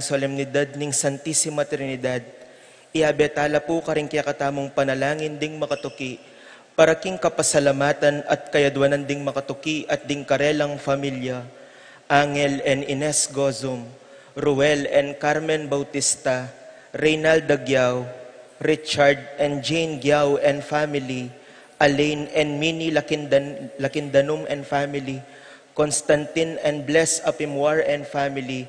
solemnidad ning Santissima Trinidad, iabetala po karing kaya katamong panalangin ding makatuki, para king kapasalamatan at kayadwanan ding makatuki at ding karelang familia, Angel and Ines Gozum, Ruel and Carmen Bautista, Reynalda Gyao, Richard and Jane Gyao and family, Alain and Minnie Lakindanum and family, Constantine and Bless Apimwar and family,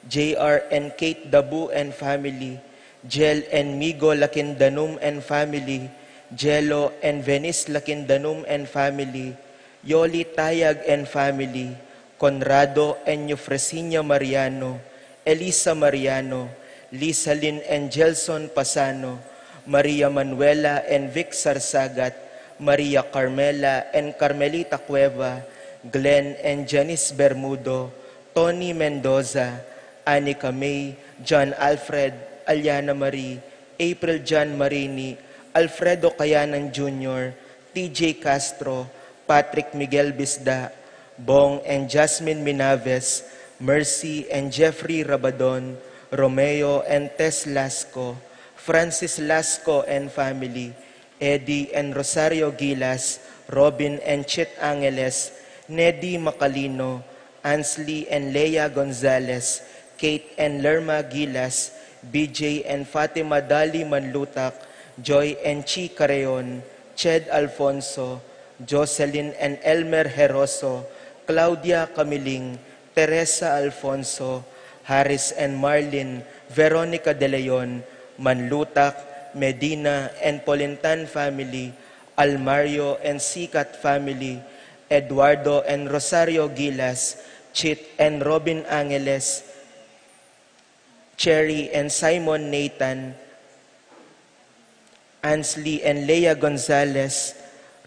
JR and Kate Dabu and family, Jel and Migo Lakindanum and family, Jello and Venice Lakindanum and family, Yoli Tayag and family, Conrado and Eufresinia Mariano, Elisa Mariano, Lisa Lynn and Gelson Pasano, Maria Manuela and Vic Sarsagat, Maria Carmela and Carmelita Cueva, Glenn and Janice Bermudo, Tony Mendoza, Anika May, John Alfred, Aliana Marie, April John Marini, Alfredo Cayanan Jr., TJ Castro, Patrick Miguel Bisda, Bong and Jasmine Minaves, Mercy and Jeffrey Rabadon, Romeo and Tess Lasco, Francis Lasco and family, Eddie and Rosario Gilas, Robin and Chit Angeles, Neddy Macalino, Ansley and Leia Gonzalez, Kate and Lerma Gilas, BJ and Fatima Dali Manlutak, Joy and Chi Careon, Ched Alfonso, Jocelyn and Elmer Heroso, Claudia Camiling, Teresa Alfonso, Harris and Marlin, Veronica De Leon, Manlutak, Medina and Polintan family, Almario and Sikat family, Eduardo and Rosario Gilas, Chit and Robin Angeles, Cherry and Simon Nathan, Ansley and Leia Gonzalez,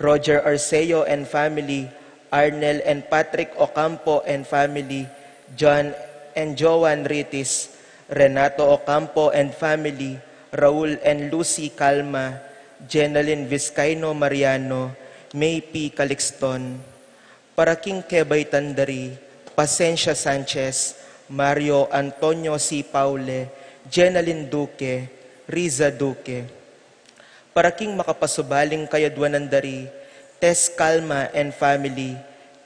Roger Arceo and family, Arnel and Patrick Ocampo and family, John and Joan Ritis, Renato Ocampo and family, Raul and Lucy Calma, Jenaline Vizcaino Mariano, May P. Calixton, Paraking Kebay Tandari, Pasencia Sanchez, Mario Antonio C. Paule, Jenaline Duque, Riza Duque. Paraking makapasubaling kayadwanandari, Tess Calma and family,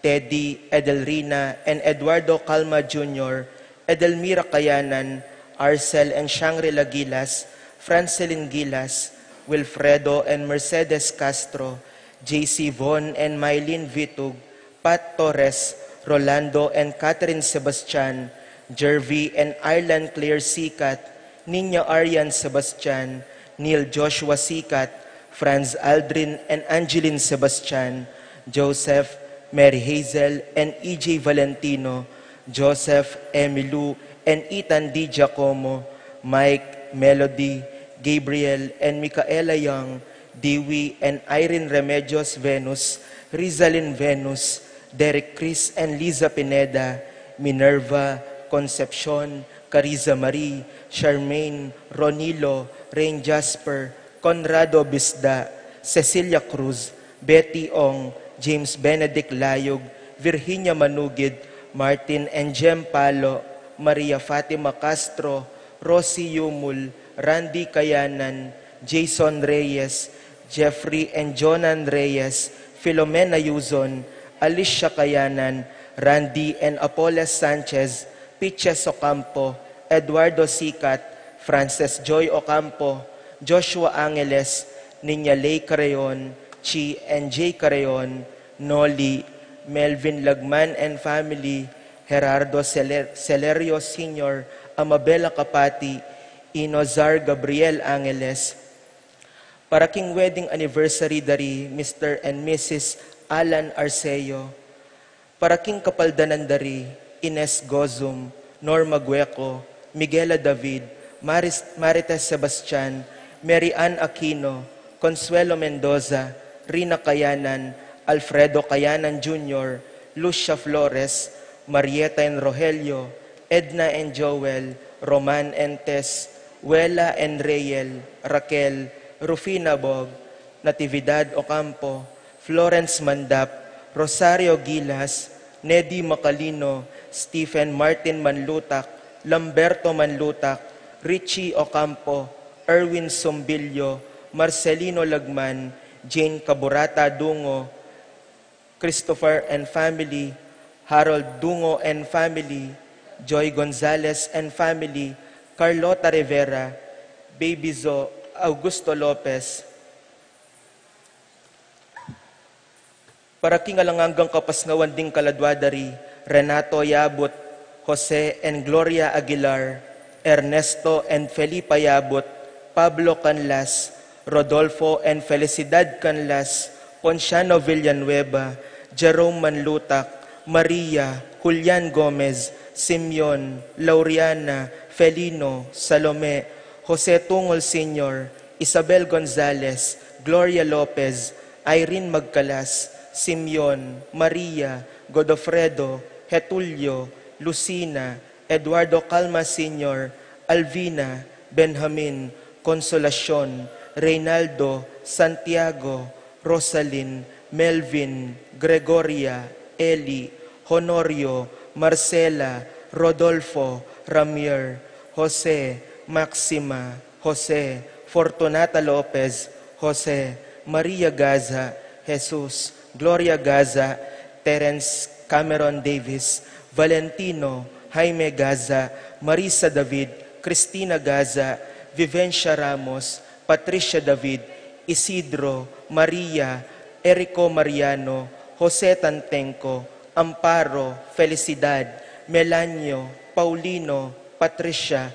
Teddy, Edelrina, and Eduardo Calma Jr., Edelmira Kayanan, Arcel and Shangri-La Gilas, Francelin Gilas, Wilfredo and Mercedes Castro, JC Von and Mylene Vitug, Pat Torres, Rolando and Catherine Sebastian, Jervy and Ireland Claire Sikat, Nina Arian Sebastian, Neil Joshua Sikat, Franz Aldrin and Angeline Sebastian, Joseph, Mary Hazel and EJ Valentino, Joseph, Emilu and Ethan D. Giacomo, Mike, Melody, Gabriel and Micaela Young, Dewey and Irene Remedios Venus, Rizalyn Venus, Derek Chris and Liza Pineda, Minerva, Concepcion, Cariza Marie, Charmaine, Ronilo, Rain Jasper, Conrado Bisda, Cecilia Cruz, Betty Ong, James Benedict Layog, Virginia Manugid, Martin and Jem Palo, Maria Fatima Castro, Rosie Yumul, Randy Kayanan, Jason Reyes, Jeffrey and Jonan Reyes, Filomena Yuzon, Alicia Kayanan, Randy and Apoles Sanchez, Piches Ocampo, Eduardo Sikat, Frances Joy Ocampo, Joshua Angeles, Ninya Lay Careon, Chi and J. Careon, Noli, Melvin Lagman and family, Gerardo Celerio Sr., Amabela Kapati, Inozar Gabriel Angeles. Paraking wedding anniversary dari Mr. and Mrs. Alan Arceo. Paraking kapaldanan dari Ines Gozum, Norma Gueco, Miguela David, Marites Sebastian, Mary Ann Aquino, Consuelo Mendoza, Rina Kayanan, Alfredo Kayanan Jr., Lucia Flores, Marieta and Rogelio, Edna and Joel, Roman and Tess, Wela and Rayel, Raquel, Rufina Bog, Natividad Ocampo, Florence Mandap, Rosario Gilas, Neddy Macalino, Stephen Martin Manlutak, Lamberto Manlutak, Richie Ocampo, Erwin Sombilio, Marcelino Lagman, Jane Caburata Dungo, Christopher and family, Harold Dungo and family, Joy Gonzalez and family, Carlota Rivera, Baby Zo, Augusto Lopez, para kingalangangang kapasngawan ding kaladwadari, Renato Yabut, Jose and Gloria Aguilar, Ernesto and Felipa Yabut, Pablo Canlas, Rodolfo and Felicidad Canlas, Ponciano Villanueva, Jerome Manlutak, Maria, Julian Gomez, Simeon, Lauriana, Felino, Salome, Jose Tungol Sr., Isabel Gonzalez, Gloria Lopez, Irene Magcalas, Simeon, Maria, Godofredo, Getulio, Lucina, Eduardo Calma Sr., Alvina, Benjamin, Consolacion, Reynaldo, Santiago, Rosalyn, Melvin, Gregoria, Eli, Honorio, Marcela, Rodolfo, Ramier, Jose, Maxima, Jose, Fortunata Lopez, Jose, Maria Gaza, Jesus, Gloria Gaza, Terence Cameron Davis, Valentino, Jaime Gaza, Marisa David, Cristina Gaza, Vivencia Ramos, Patricia David, Isidro, Maria, Erico Mariano, Jose Tantenco, Amparo, Felicidad, Melanio, Paulino, Patricia,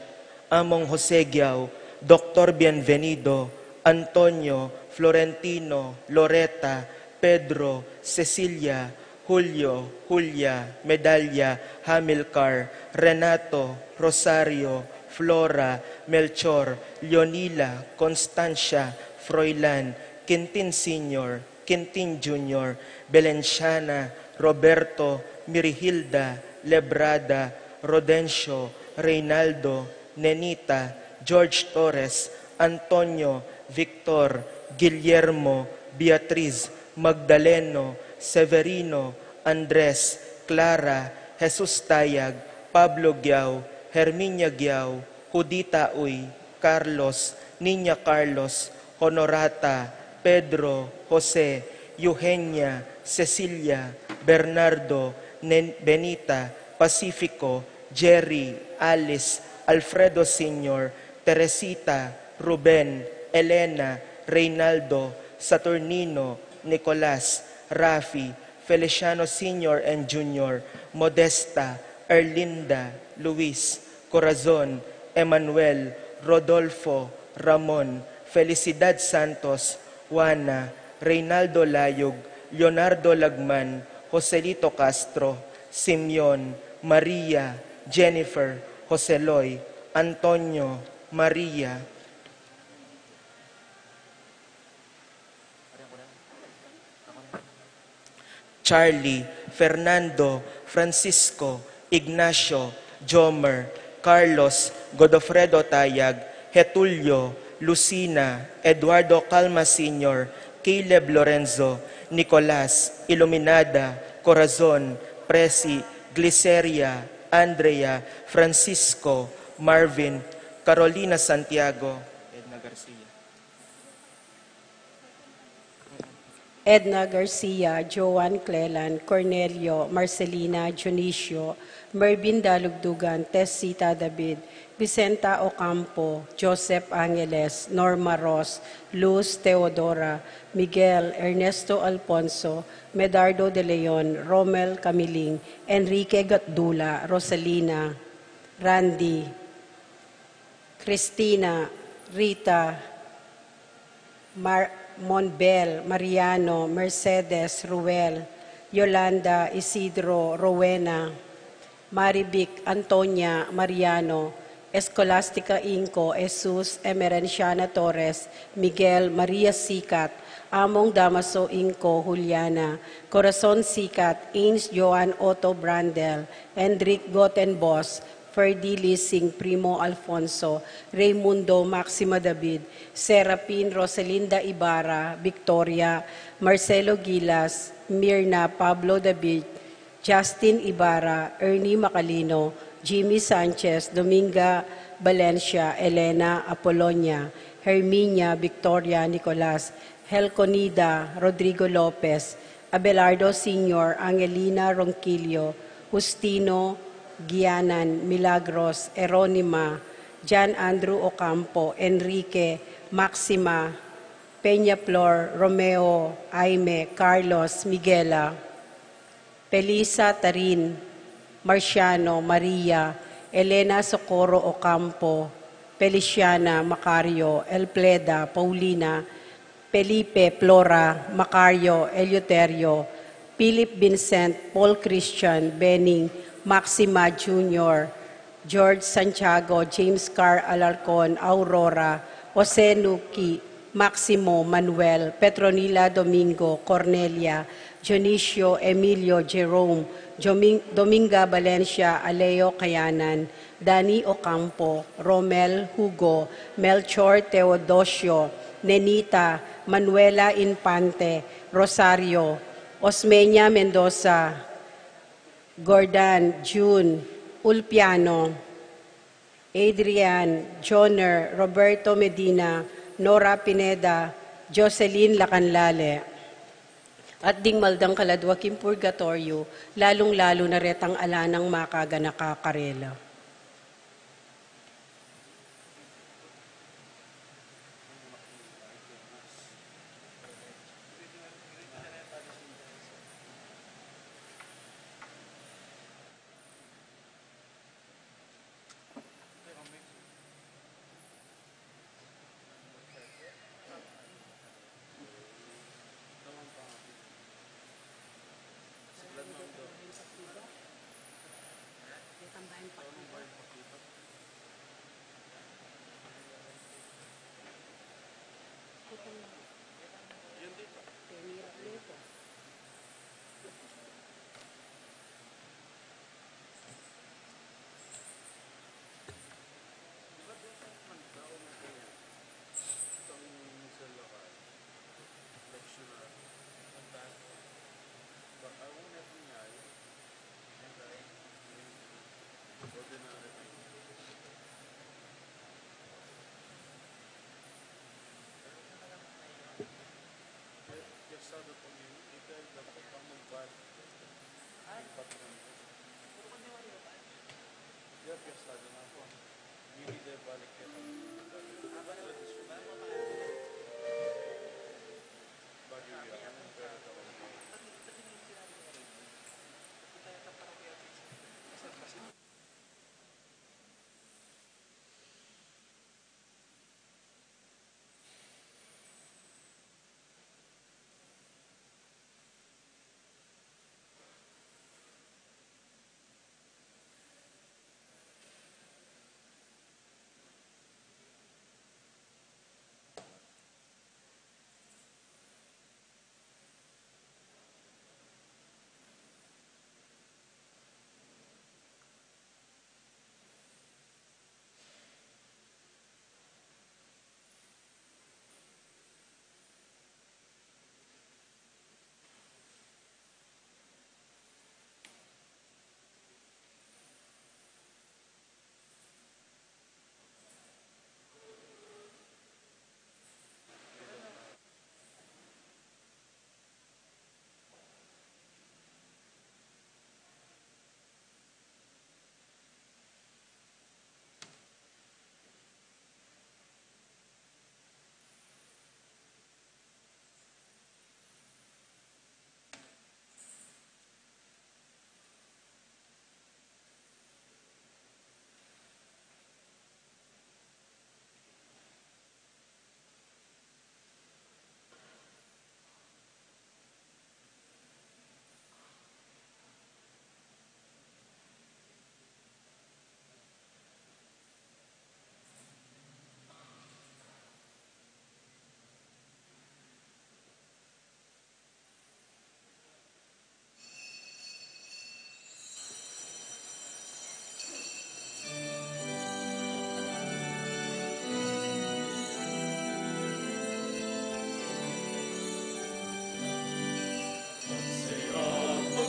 Among Jose Giao, Dr. Bienvenido, Antonio, Florentino, Loreta, Pedro, Cecilia, Julio, Julia, Medalla, Hamilcar, Renato, Rosario, Flora, Melchor, Leonila, Constancia, Froilan, Quintin Sr., Quintin Jr., Belenciana, Roberto, Mirihilda, Lebrada, Rodencio, Reynaldo, Nenita, George Torres, Antonio, Victor, Guillermo, Beatriz, Magdaleno, Severino, Andres, Clara, Jesus Tayag, Pablo Giao, Herminia Giao, Judita Uy, Carlos, Niña Carlos, Honorata, Pedro, Jose, Eugenia, Cecilia, Bernardo, Benita, Pacifico, Jerry, Alice, Alfredo Sr., Teresita, Ruben, Elena, Reynaldo, Saturnino, Nicolas, Rafi, Feliciano Sr. and Jr., Modesta, Erlinda, Luis, Corazon, Emmanuel, Rodolfo, Ramon, Felicidad Santos, Juana, Reynaldo Layog, Leonardo Lagman, Joselito Castro, Simeon, Maria, Jennifer, Joseloy, Antonio, Maria, Charlie, Fernando, Francisco, Ignacio, Jomer, Carlos, Godofredo Tayag, Getulio, Lucina, Eduardo Calma Sr., Caleb Lorenzo, Nicolas, Iluminada, Corazon, Presi, Gliceria, Andrea, Francisco, Marvin, Carolina Santiago, Edna Garcia. Edna Garcia, Joan Clelan, Cornelio, Marcelina, Junicio, Mervin Dalugdugan, Tessita David, Vicenta Ocampo, Joseph Angeles, Norma Ross, Luz Teodora, Miguel, Ernesto Alfonso, Medardo de Leon, Romel Camiling, Enrique Gatdula, Rosalina, Randy, Cristina, Rita, Monbel, Mariano, Mercedes, Ruel, Yolanda, Isidro, Rowena, Maribic, Antonia, Mariano, Escolastica Inco, Jesus, Emerenciana Torres, Miguel, Maria Sikat, Among Damaso Inco, Juliana, Corazon Sikat, Ins Joan Otto Brandel, Hendrik Gottenbos, Ferdi Lising, Primo Alfonso, Raimundo Maxima David, Serapin Rosalinda Ibarra, Victoria, Marcelo Gilas, Mirna Pablo David, Justin Ibarra, Ernie Macalino, Jimmy Sanchez, Dominga Valencia, Elena Apolonia, Herminia Victoria Nicolas, Helconida Rodrigo Lopez, Abelardo Sr., Angelina Ronquillo, Justino Gianan Milagros, Eronima, John Andrew Ocampo, Enrique, Maxima, Peñaflor, Romeo, Aime, Carlos, Miguela, Pelisa Tarin, Marciano, Maria, Elena Socorro Ocampo, Feliciana Macario, Elpleda, Paulina, Felipe Flora, Macario, Eleuterio, Philip Vincent, Paul Christian, Benning, Maxima Jr., George Santiago, James Carr Alarcon, Aurora, Jose Nuki, Maximo Manuel, Petronila Domingo, Cornelia, Dionisio Emilio Jerome, Dominga Valencia, Aleo Cayanan, Dani Ocampo, Romel Hugo, Melchor Teodosio, Nenita, Manuela Infante, Rosario, Osmeña Mendoza, Gordon, June, Ulpiano, Adrian, Joner, Roberto Medina, Nora Pineda, Jocelyn Lacanlale, at ding maldang kaladwaking purgatorio, lalong-lalo na retang alanang makaga nakakarela.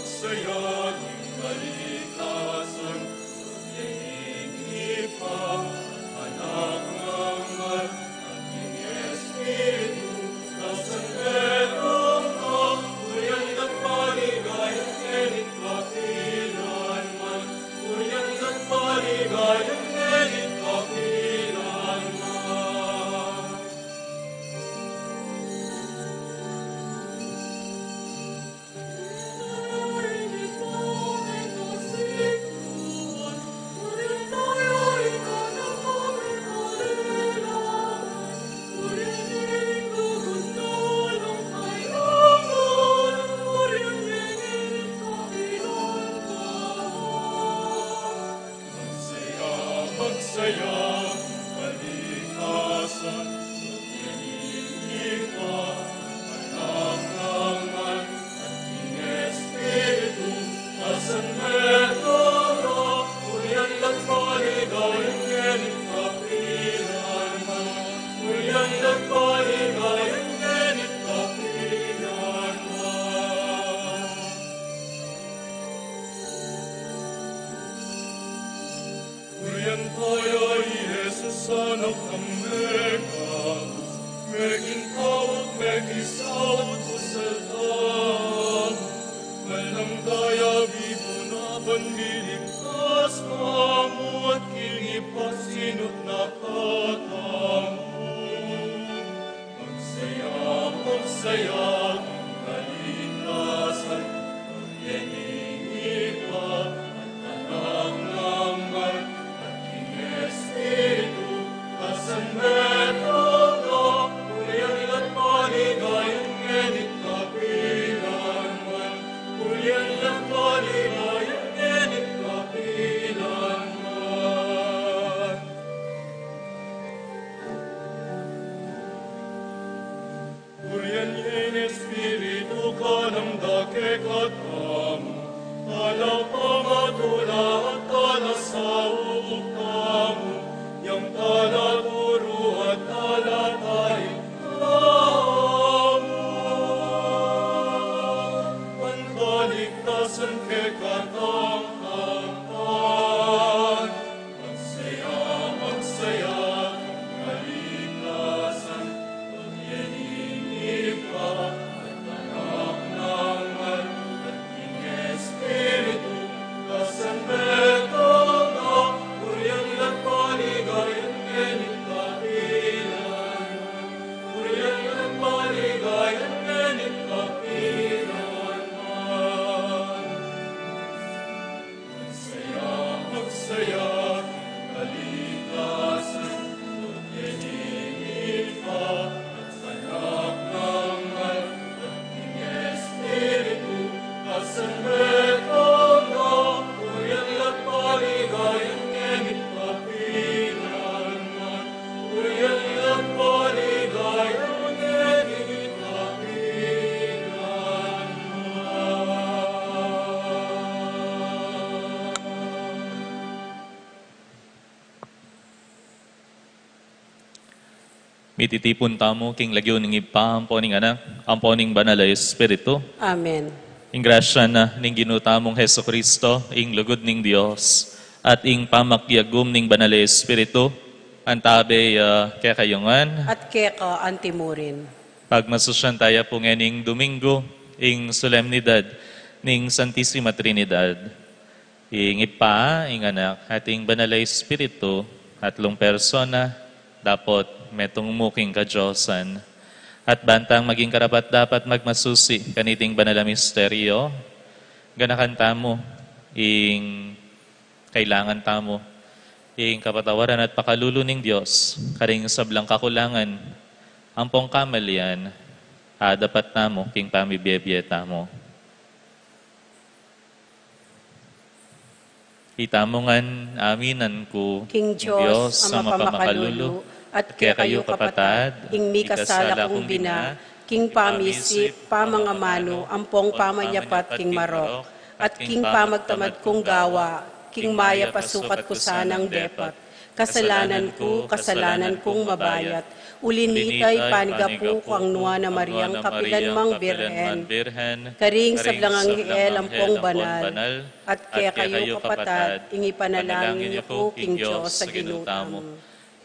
Saya ng kalikasan, Mititipon tamo king lagyo ning ipa amponing anak, amponing banal a Espiritu. Amen. Ing grasya na ning ginutamong Heso Kristo, ing lugod ning Dios, at ing pamakyagum ning banal a Espiritu, antabe kaya kayungan, At keka antimurin. pagmasusyan tayo po nganing Domingo, ing solemnidad ning Santissima Trinidad. Ing ipa, ing anak, at ing banal a Espiritu, tatlong persona, dapat metong muking kadyosan. At bantang maging karapat dapat magmasusi kaniting banal a misteryo, ganakan tamo, ing kailangan tamo, ing kapatawaran at pakalulu ning Diyos, karing sablang kakulangan, ampong kamalian, dapat tamo, king pamibiyebye tamo. Itamongan aminan ko, King Diyos, ang mapamakalulu, at kaya kayo kapatad, ing mi kasala kong bina, king pamisip, pamangamano, ampong pamanyapat king marok, at king pamagtamad kong gawa, king maya pasukat ko sanang depat, kasalanan kong mabayat, ulinitay panigapu ko ang nuwa na Mariang kapilan mang birhen, karing sablangang hiel ampong banal, at kaya kayo kapatad, ing ipanalangin niyo po king Diyos sa ginutamo.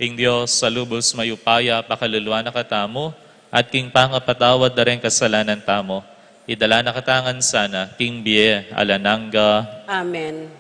Ing Diyos sa lubos mayupaya pakaluluwa na katamo, at king pangapatawad na rin kasalanan tamo, idala na katangan sana, king biye alananga. Amen.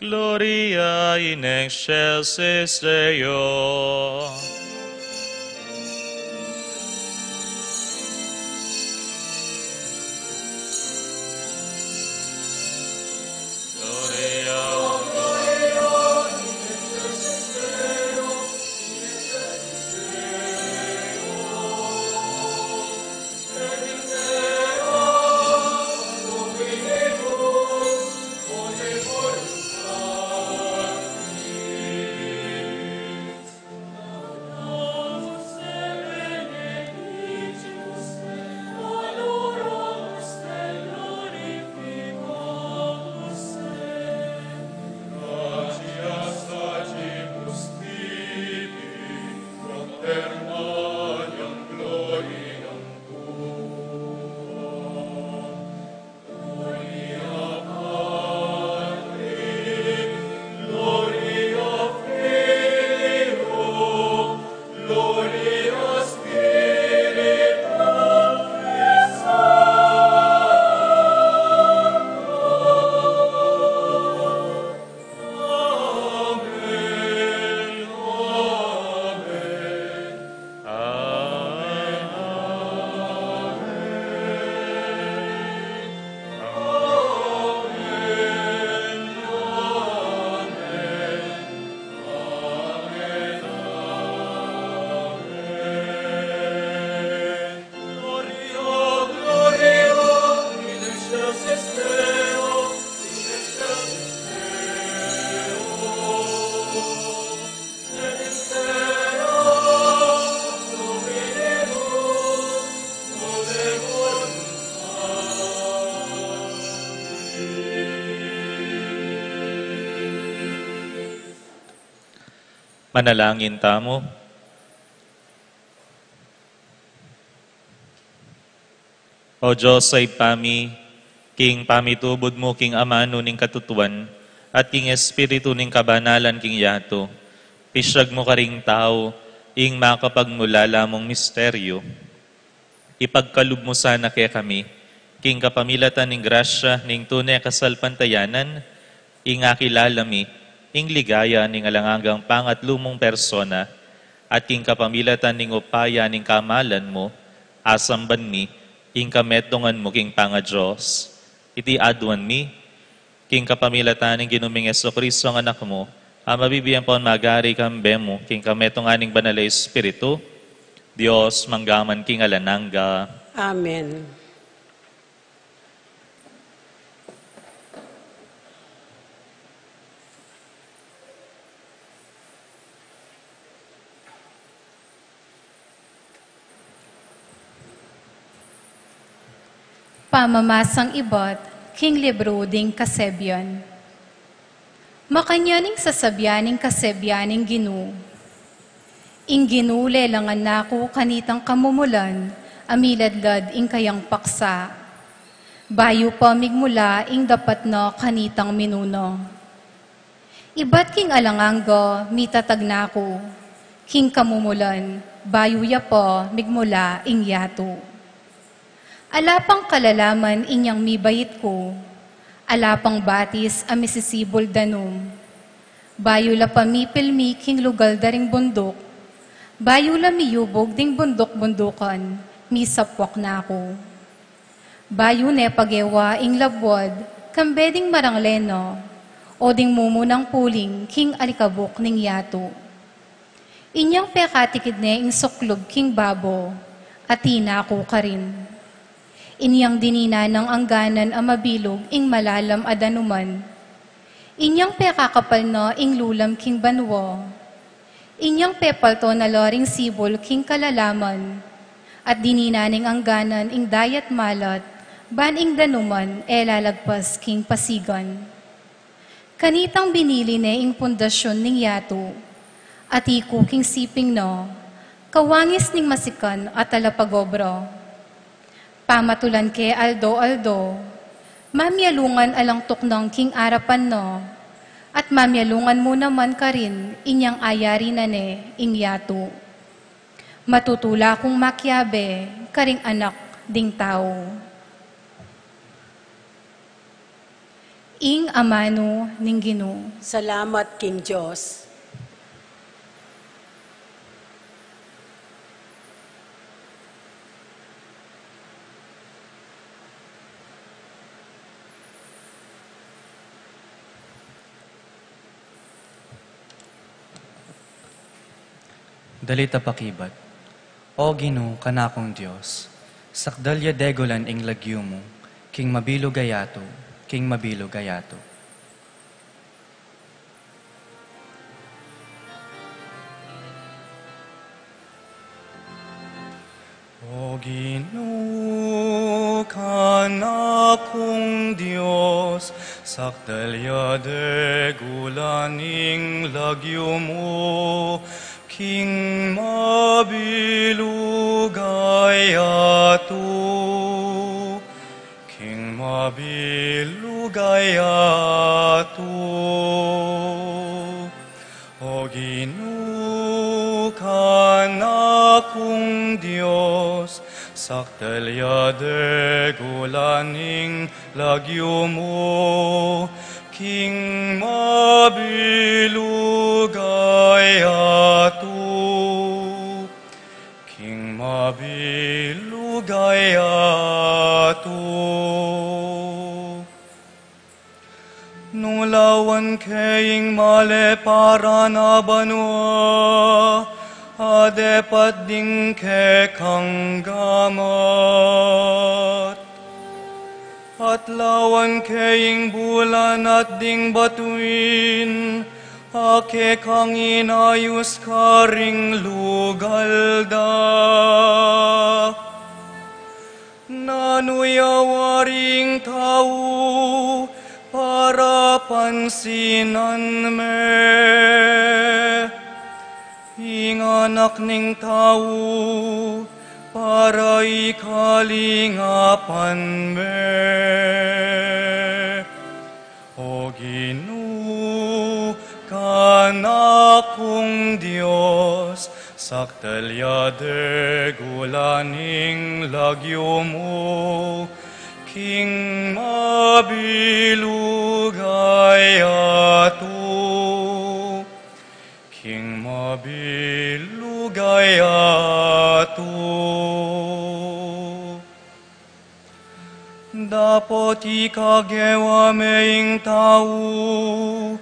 Gloria in excelsis Deo. Manalangin tamo. O Diyos ay king pamitubod mo, king amano ning katutuan, at king espiritu ning kabanalan king yato. Pisyag mo karing tao, ing makapagmulala mong misteryo. Ipagkalub mo sana kaya kami, king kapamilatan ning grasya, ning tunay kasalpantayanan, ing akilalami, ing ligaya ning alangagang pangatlumong persona, at king kapamilatan ning upaya ning kamalan mo, asamban mi, ing kametungan mo king panga Diyos. Iti aduan mi, king kapamilatan ning ginuming Jesu-Kristo ang anak mo, ang mabibigyan po magari kambe mo, king kametungan ning banalay Espiritu, Diyos manggaman king alananga. Amen. Pamamasang ibot, king libro ding kasebyan. Makanyaning sasabyaning kasebyaning ginu. Ing ginule langan nako kanitang kamumulan, amiladlad ing kayang paksa. Bayo pa migmula ing dapat no kanitang minuno. Ibat king alanganggo, mitatag nako, king kamumulan, bayo ya po migmula ing yato. Alapang kalalaman inyang mibayit ko, alapang batis amisisibol danum. Bayo la pamipilmi king lugal daring bundok, bayo la miyubog ding bundok-bundukan, misapwak na ako. Bayo ne pagewa ing labwad, kambeding marangleno, o ding mumunang puling king alikabok ning yato. Inyang pekatikid ne ing suklog king babo, atina ko ka rin. Inyang dinina ng angganan ang mabilog ing malalam adanuman. Inyang pekakapal no ing lulam king banwo. Inyang pepalto na loring sibol king kalalaman. At dinina ning angganan ing dayat malat, ban ing danuman lalagpas king pasigan. Kanitang binili ne ing pundasyon ning yato. At iku king siping no, kawangis ning masikan at alapagobro. Pamatulan ke aldo-aldo, mamyalungan alang tuknong king arapan no, at mamyalungan mo naman ka rin inyang ayari na ne ing yato. Matutula kong makyabe, karing anak ding tao. Ing amano ning Ginoo. Salamat, King Diyos. Dalita pakibat. O Ginoo, kanakong Diyos, sakdalya degolan ing lagyo mo, king mabilo gayato, king mabilo gayato. O Ginoo, kanakong Diyos, sakdalya degolan ing lagyo mo, king mabilugayato, king mabilugayato. O Ginoo, kanakong Diyos, sakdalya degulaning lagyo mo, king mabilugayato, king mabilugayato. Nulawan kaying male para na banwa, adepat ding ke kang gamat. At lawan kaying bulan at ding batuin, ake kang inayos karing lugalda. Nanuyawaring tao, para pansinan me. ing anak ning tao, para ikalingapan me. O Ginoo, kanakong Dios, sakdalya degulaning lagyo mo, king mabilugay ato. King mabilugay ato. Dapat ikagewa meing tao,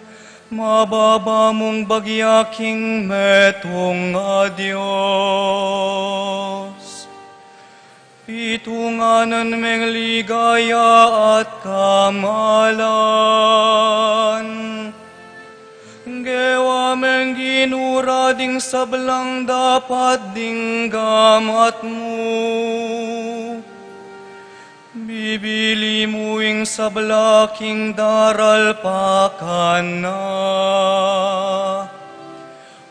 mababa mong bagyaking metong nga Diyos. Pitunganan meng ligaya at kamalan. Gewa meng ginura ding sablang dapat ding gamat mo. Bibili mo ing sablaking daral pakana.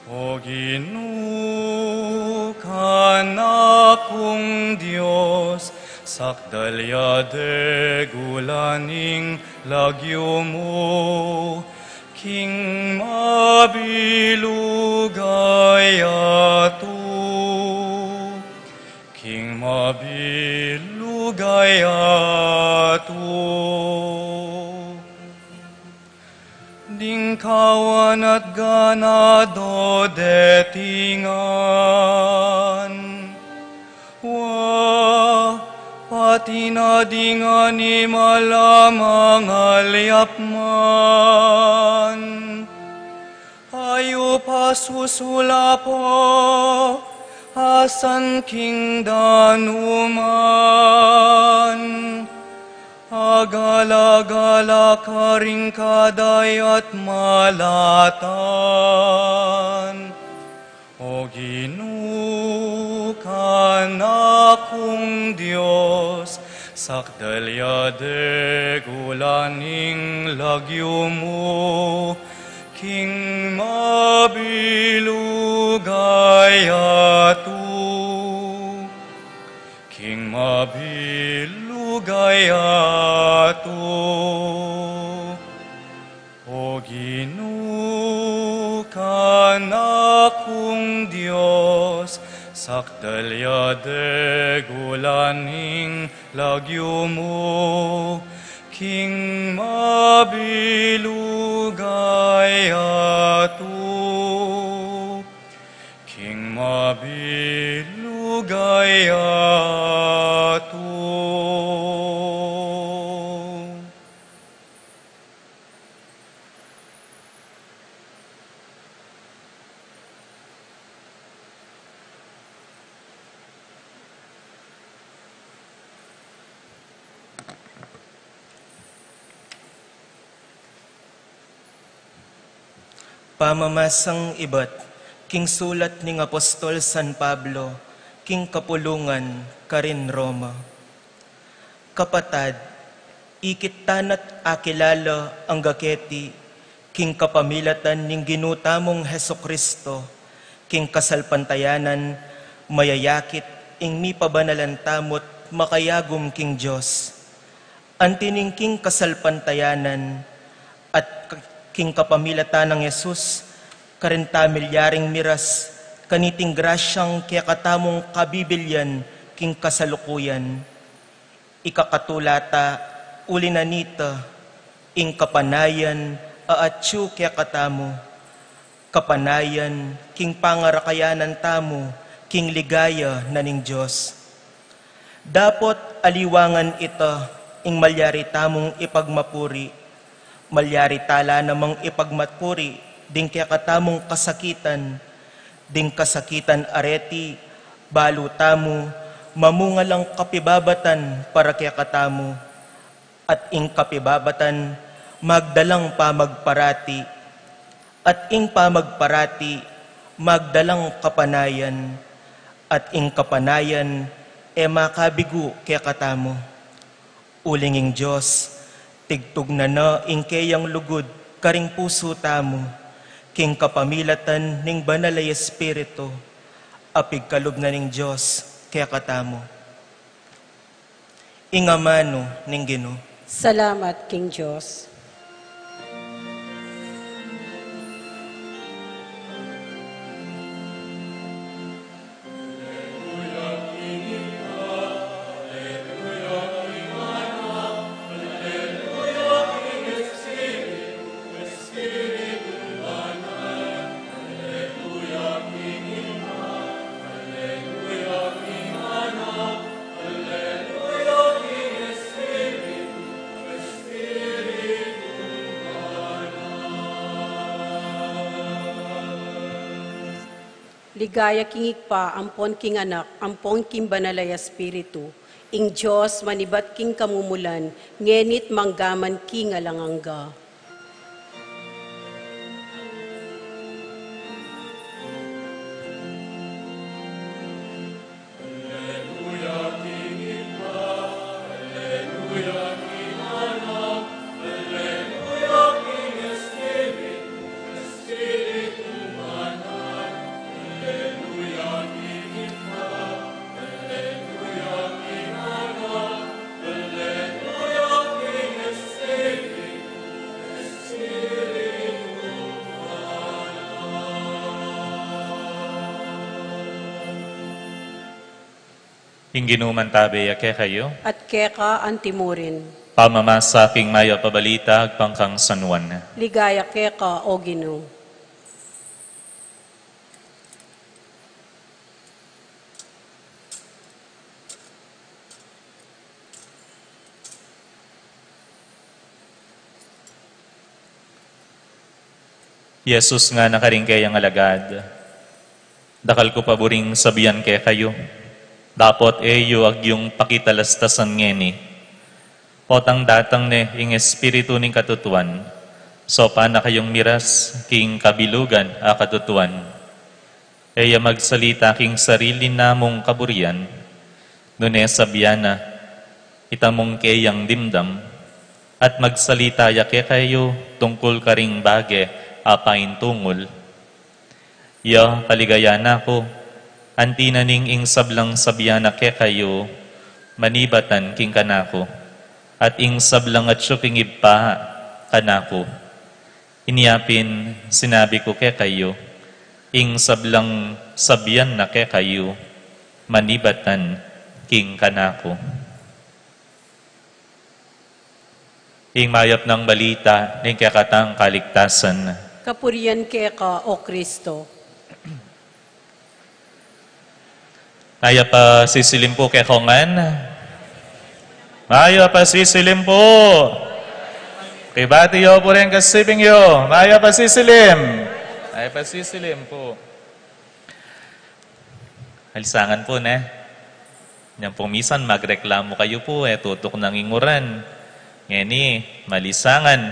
O Ginoo, kanakong Diyos, sakdalya degulaning lagyo mo, king mabilugay ato. King mabilugay ato. Ding kawan at ganado detingan, pati na ding animal amang alyapman. Ayo pasusula po, asan king danuman. Agala-gala ka ring kaday at malatan. O Ginoo, kanakong Diyos, sakdalya degulaning lagyo mo, king mabilugay ato. King mabilugay ato. O Ginoo, kanakong Diyos, sakdalya degulaning lagyo mo, king mabilugay ato. King mabilugay ato. Pamamasang ibat, king sulat ning Apostol San Pablo, king kapulungan, karin Roma. Kapatad, ikittanat akilala ang gaketi, king kapamilatan ning ginutamong Heso Kristo, king kasalpantayanan, mayayakit, ing mipabanalan tamot, makayagom king Diyos. Antining king kasalpantayanan, at king kapamilatan ng Yesus, karenta milyaring miras, kaniting grasyang kaya katamong kabibilyan, king kasalukuyan. Ikakatulata, ulinanita, ing kapanayan, aatsu kaya katamo. Kapanayan, king pangarakayanan tamo, king ligaya na ning Diyos. Dapot aliwangan ita, ing malyari tamong ipagmapuri, malyari tala namang ipagmatpuri, ding kaya katamong kasakitan, ding kasakitan areti, balo tamo, mamungalang kapibabatan para kaya katamo, at ing kapibabatan, magdalang pamagparati, at ing pamagparati, magdalang kapanayan, at ing kapanayan, makabigo kaya katamo. Ulinging Diyos, tigtug na ing kayang lugod, karing puso tamo, king kapamilatan ning banal ay Espiritu, apig kalubna ning Diyos, kaya katamo. Ingamano ning Ginoo. Salamat, King Diyos. Ligaya kingik pa, ampon king anak, ampon king banalay espiritu. Ing Diyos, manibat king kamumulan, ngenit manggaman king alangangga. Inginuman tabi ake kayo, At keka antimurin. pamamasa king mayo pabalita, agpangkang sanwan. Ligaya keka, O Ginoo. Yesus nga nakaringkay ang alagad. Dakal ko paboring sabihan kay kayo. Dapat eyo ag yung pakitalastasan ngeni. Potang datang ne ing espiritu ning katutuan. So pana kayong miras king kabilugan a katutuan. Eya magsalita king sarili namong kaburian. Nune sabiyana itamong kayang dimdam. At magsalita yake kayo tungkol karing bage apain tungol. Ya paligayana ko, antinaning ing sablang sabiyana ke kayo, manibatan king kanako, at ing sablang at king ipa kanako. Iniyapin, sinabi ko ke kayo, ing sablang sabiyan na ke kayo, manibatan king kanako. Ing mayap ng balita, ning kakatang kaligtasan. Kapurian keka, O Kristo. Maya pa sisilim po kay Kongan. Maya pa sisilim po. Kay bati yo po rin kasiping yo. Maya pa sisilim. Maya pa sisilim po. Halisangan po na. Yan po misan magreklamo kayo po. Tutok ng inguran. Ngeni, malisangan.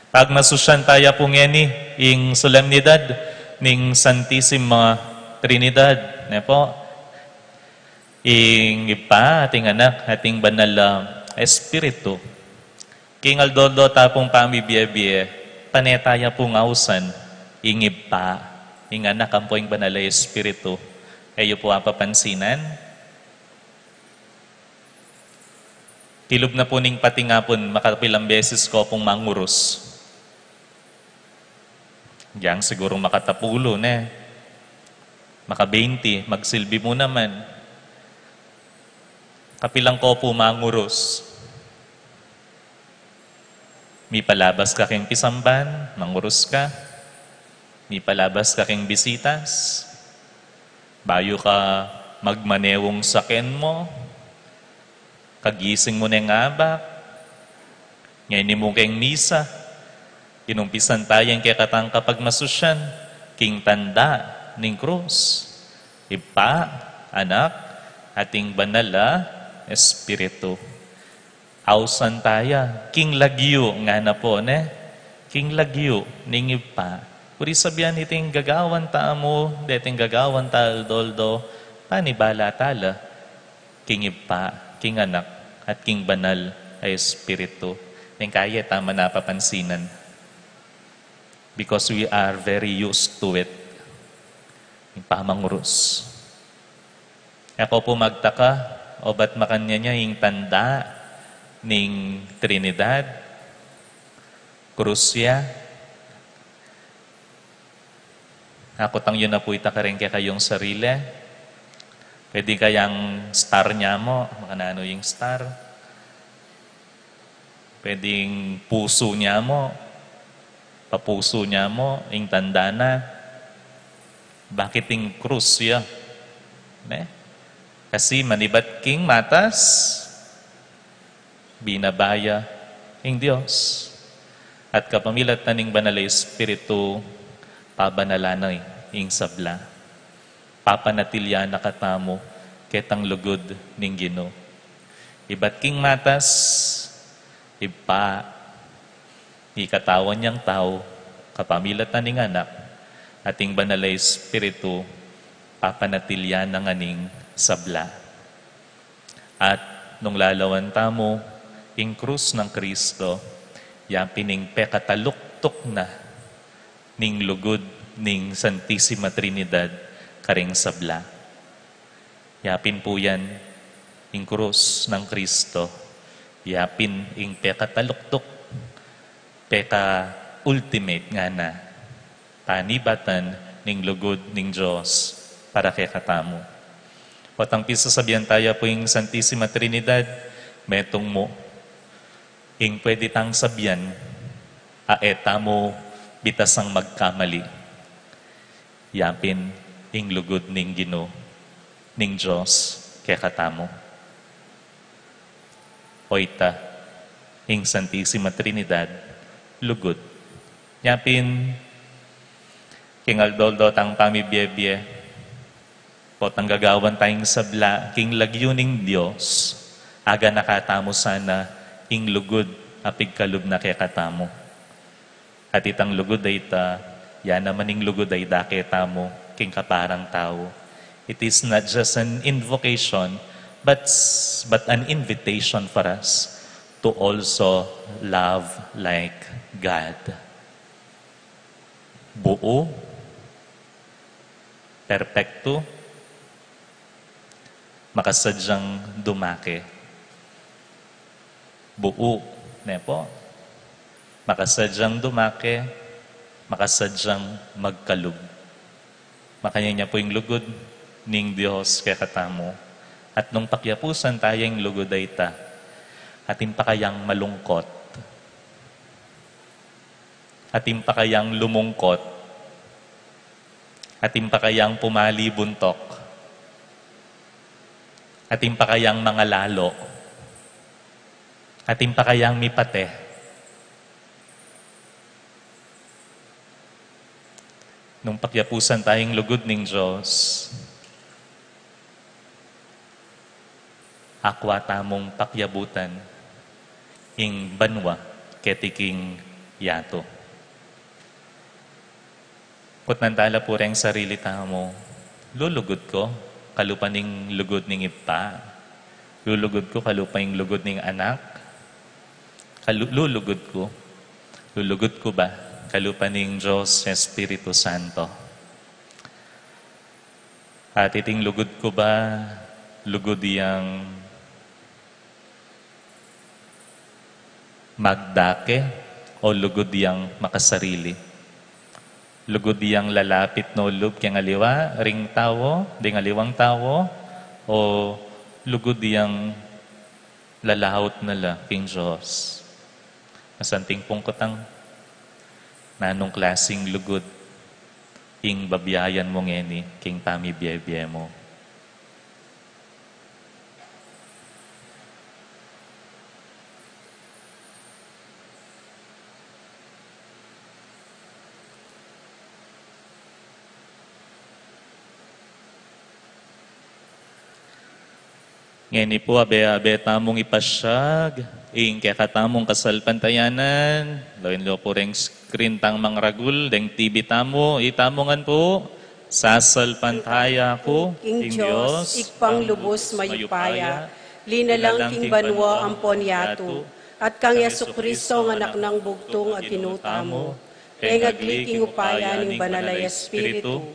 Pag masusyan tayo po ngeni, ing solemnidad ning Santissima Trinidad. Ne po, ing ipa, ating anak, ating banal espiritu. King Aldoldo tapong pamibiyebie, panetaya po ngausan, ing ipa, ing anak ang po ing banal espiritu. Kayo po ang papansinan. Tilog na po ning pati nga po, makapilang beses ko pong mangurus. Diyan siguro makatapulo na. Maka 20, magsilbi mo naman. Kapilang ko po mangurus. May palabas ka king pisamban, mangurus ka. May palabas ka king bisitas. Bayo ka magmanewong saken mo. Kagising mo na nga ba? Ngayon mo kayong misa. Inumpisan tayong kaya katang kapag masusyan, king tanda ning krus. Ipa, anak, ating banal espiritu. Ausan taya, king lagyo nga na po, ne? King lagyo ning ipa. Puri sabihan iting gagawan ta mo, deting gagawan ta Aldoldo, panibala tala, king ipa, king anak, at king banal ay espiritu. Ning kaya tama na papansinan. because we are very used to it. Yung pamangurus. Ako po magtaka, o ba't makanya niya yung tanda ng Trinidad, Krusya. Ako tang yun na po itakarengke kayong sarili. Pwede kayang star niya mo, makanano yung star. Pwedeng puso niya mo, papuso niya mo, yung tanda na. Bakit yung Krusya? Kasi manibat king matas, binabaya ang Diyos. At kapamilat na ning banal Espiritu, pabanalanay ing sabla. Papanatilya na katamo, ketang lugod ning Ginoo. Ibat king matas, ipa, ikatawan niyang tao, kapamilat na ning anak, ating banal Espiritu, papanatilya na nga ning sabla. At nung lalawan tamo, ing krus ng Kristo, yapin ing pekataluktok na ning lugod ning Santissima Trinidad karing sabla. Yapin po yan, ing krus ng Kristo, yapin ing pekataluktok, peka ultimate nga na, panibatan ning lugod ning Diyos para kay katamo. Patang pisasabihan tayo po yung Santissima Trinidad, metong mo, ing pwede tang sabyan, aeta mo bitasang magkamali. Yapin, ing lugod ning Ginoo, ning Diyos, kaya katamo. Oita, ing Santissima Trinidad, lugod. Yapin, king aldoldo tang pamibiyebye, potang gagawan tayong sabla, king lagyuning Diyos, aga nakatamo sana, ing lugod, apig kalub na kaya katamo. At itang lugod ay ita, yan naman ing lugod ay daketa mo, king kaparang tao. It is not just an invocation, but an invitation for us to also love like God. Buo, perpekto, makasadyang dumake. Buo, nepo. Makasadyang dumake, makasadyang magkalub. Makanya niya po yung lugod ning Diyos kaya katamo. At nung pakyapusan tayong lugod ay ta, atin pa kayang malungkot, atin pa kayang lumungkot, atin pa kayang pumali buntok, atin pa kayang mga lalo, atin pa kayang mipate. Nung pakyapusan tayong lugod ning Diyos, akwa tamong pakyabutan, ing banwa ketiking yato. Kut nantala po rin sarili tamo, lulugod ko, kalupaning lugod ning ipa. Lulugod ko, kalupaning lugod ning anak. Lulugod ko. Lulugod ko ba? Kalupaning Diyos Espiritu Santo. At iting lugod ko ba? Lugod yang magdake o lugod yang makasarili? Lugod yang lalapit no lub kaya aliwa, ring tawo, ding aliwang tawo, o lugod yang lalahot nala king Diyos. Masanting pungkotang nanong klasing lugod ing babiyayan mo ngeni king pamibiyebye mo. Ngeni po, abe tamong ipasyag, ing kaya katamong kasalpantayanan, lawin lo po ring screen tang mangragul, deng TV tamo, itamongan po, sasalpantaya ko, King Diyos, ikpang lubos mayupaya, linalang king banwa ang ponyato, at kang Yesu Kristo ang anak ng bugtong at tinutamo. Engagliking upaya ning Banalay Espiritu,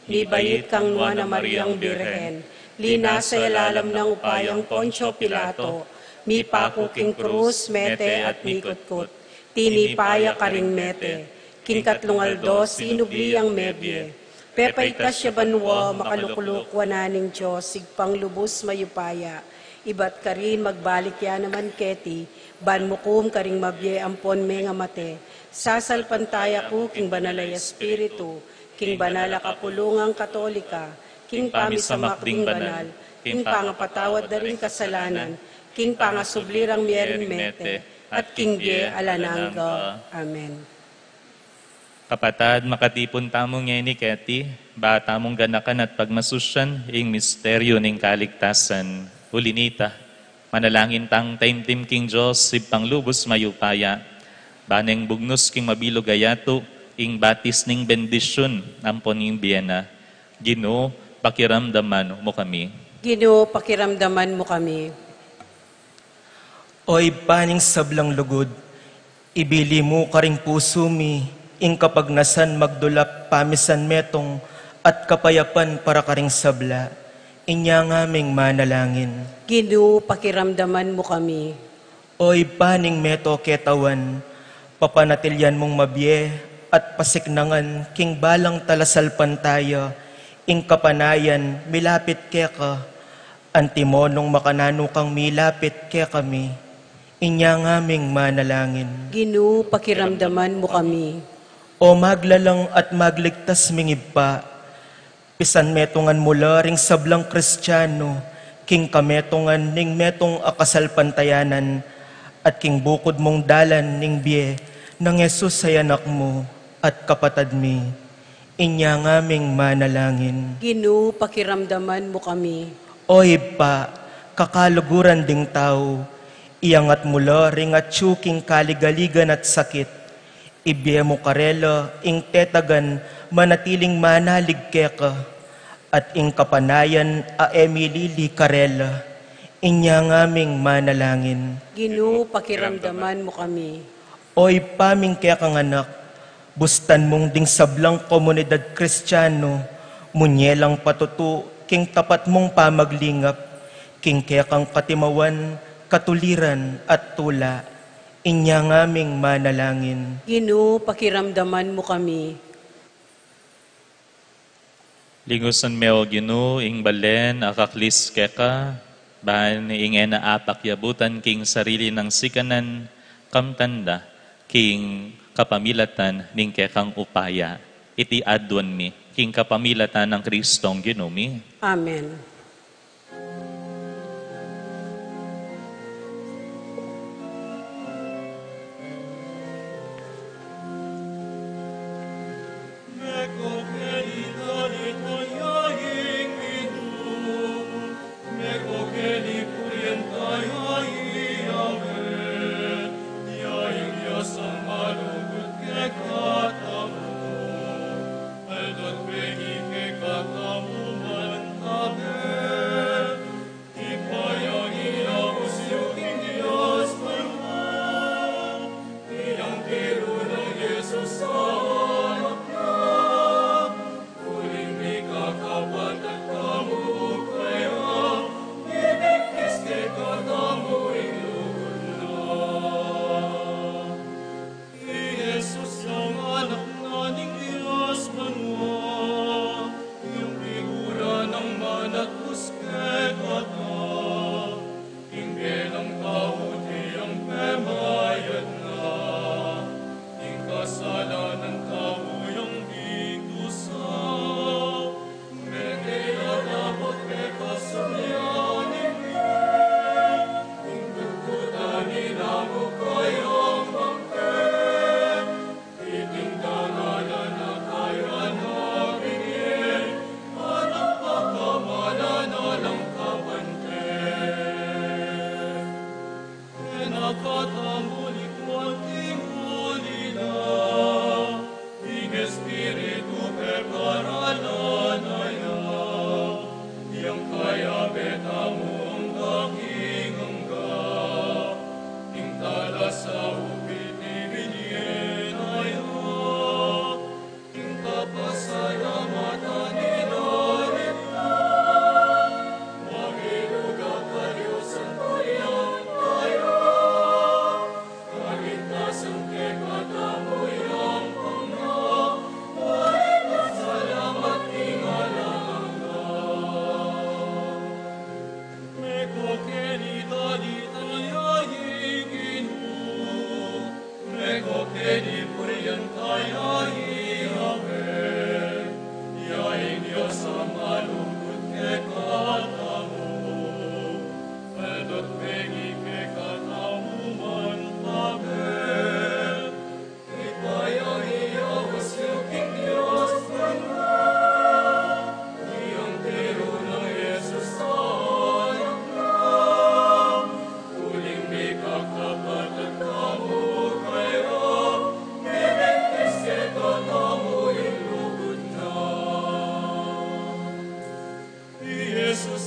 ni bayit kang nuwa na Mariang Birhen, lina sa ilalam ng upayang Poncio Pilato, mi pako king krus, mete at mikutkut, tinipaya karing mete, king katlungaldo, sinubli ang mebye, pepaitas siya banwa, makalukuluk wananing Diyos, sigpang lubos mayupaya, ibat ka rin magbalik ya naman keti, ban mukum karing mabye ampon may nga mate, sasalpantaya ko king Banalay Espiritu, king banala kapulungang Katolika, king pamisamakding banal, king pangapatawad na rin kasalanan, king pangasublirang mierin mete, at king bie alanangga. Amen. Kapatad, makatipon tamong ni Keti, ba tamong ganakan at pagmasusyan, ing misteryo ning kaligtasan. Ulinita, manalangin tang taimtim king Diyos, sipang lubos mayupaya, baneng bugnos king mabilog ayato, ing batis ning bendisyon, ampon ing biyena. Ginoo, pakiramdaman mo kami. Ginoo, pakiramdaman mo kami. Oy paning sablang lugod, ibili mo karing puso mi, ing kapagnasan magdulap pamisan metong, at kapayapan para karing sabla, inya ngaming manalangin. Ginoo, pakiramdaman mo kami. Oy paning meto ketawan, papanatilyan mong mabye, at pasiknangan king balang talasalpan tayo, ing kapanayan milapit keka, antimonong makanano kang milapit ke kami, inya ngaming manalangin. Ginoo, pakiramdaman mo kami. O maglalang at magligtas mingib pa, pisan metongan mula ring sablang Kristiyano, king kametongan ning metong akasalpantayanan, at king bukod mong dalan ning biye, ng Yesus ay anak mo, at kapatad mi, inya ngaming manalangin. Ginoo, pakiramdaman mo kami. Oy pa, kakaluguran ding tao, iyangat mula ring at tsuking kaligaligan at sakit, ibiye mo karelo, ing tetagan, manatiling manalig keka, at ing kapanayan a emilili karela, inya ngaming manalangin. Ginoo, pakiramdaman mo kami. Oy paming kekang anak, bustan mong ding sablang komunidad Kristiyano, munyelang patutu, king tapat mong pamaglingap, king kekang katimawan, katuliran at tula, inya ngaming manalangin. Ginoo, pakiramdaman mo kami. Lingusan meo Ginoo, ing balen akaklis keka, bahan ing ena apak yabutan king sarili ng sikanan, kamtanda, king kapamilatan ning kekang upaya. Iti adwan mi, king kapamilatan ng Kristong Ginoo mi. Amen. Amen.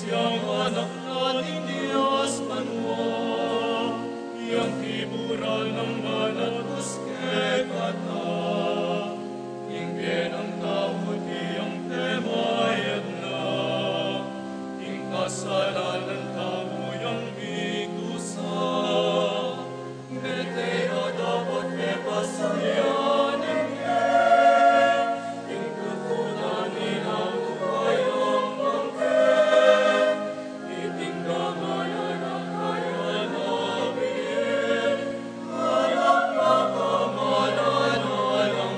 siyang anak nating Diyos manwa, iyang tiburan ng banat uske kata, inggen ang tao iyang temayad na, ing kasalanan tao yang bikusa, meteo dapat kepasayan ing tutunan inaw tupayang mangken, itinggaman anak kaya nabiyin, anak nakamanan alang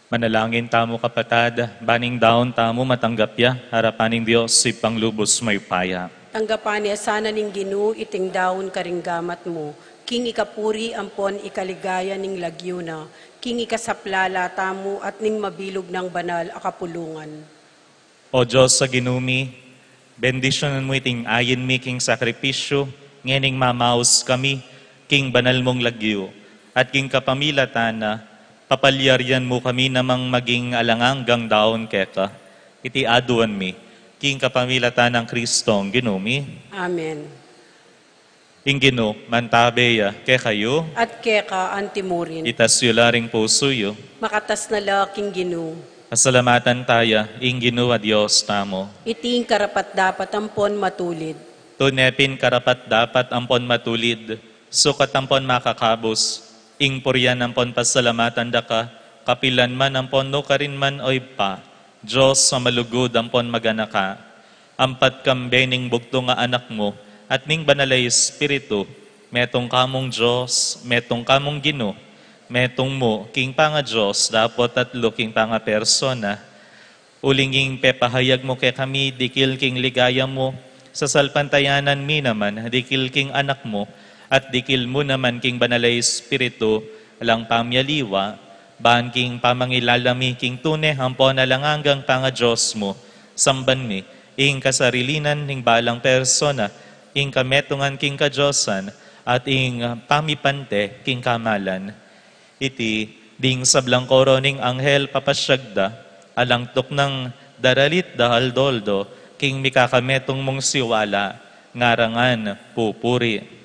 Manalangin tamo kapatad, baning daon tamo matanggap ya, harapaning Diyos si panglubos may paya. Tanggapan niya sana ning Ginoo iting daon karinggamat mo. King ikapuri ampon ikaligaya ning lagyuna. King ikasaplala tamo at ning mabilog ng banal akapulungan. O Diyos sa ginumi, bendisyonan mo iting ayin mi king sakripisyo, ngening mamaos kami, king banal mong lagyo, at king kapamilatana, papalyaryan mo kami namang maging alanganggang daon keka, iti aduan mi, king kapamilatan ng Kristong ginumi. Amen. Ingino, mantabeya, ke kayo, At keka antimurin. itas yularing puso yo, Makatas na laking Ginoo. pasalamatan taya, ingino a Diyos tamo. Iting karapat dapat ampon matulid. Tunepin karapat dapat ampon matulid, sukat ampon makakabos, ing puryan ampon pasalamatan da ka, kapilan man ampon no karin man oy pa, Diyos sa malugod ampon maganaka, ampat kambening bugto nga anak mo, at ning banalay Espiritu, metong kamong Diyos, metong kamong Gino, metong mo, king panga Diyos, dapat tatlo king panga persona, ulinging pepahayag mo kay kami, dikil king ligaya mo, sa salpantayanan mi naman, dikil king anak mo, at dikil mo naman king banalay Espiritu, alang pamyaliwa, ban king pamangilalami king tune, hampon alang hanggang panga Diyos mo, samban mi, ing kasarilinan ning balang persona, ing kametungan king kadyosan, at ing pamipante king kamalan. Iti ding sablang koro ning anghel papasyagda, alang tok ng daralit dahal doldo, king mikakametong mong siwala, ngarangan pupuri.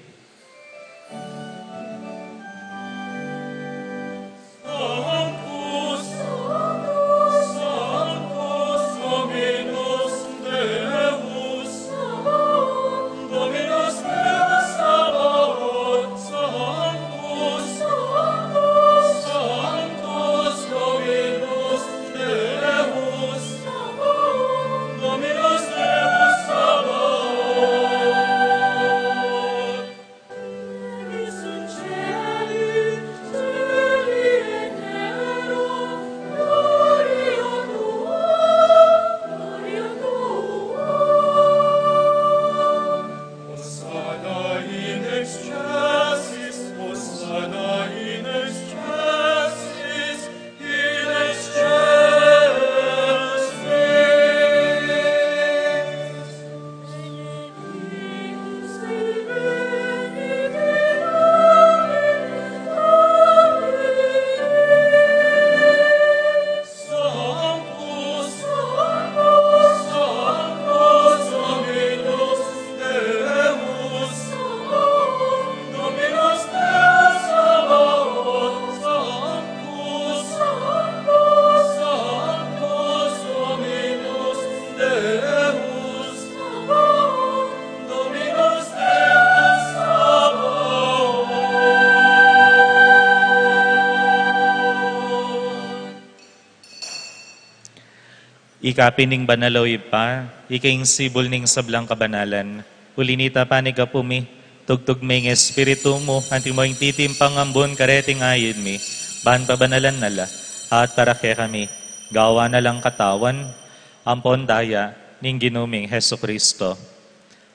Ikapining banaloy pa, ikaing sibol ning sablang kabanalan. Ulinita panig pumi, tugtog may ng espiritu mo, anti mo yung titimpang ambon kareting ayin mi, ban pabanalan nala, at para kay kami, gawa na lang katawan, ampon daya, ning ginuming Heso Kristo.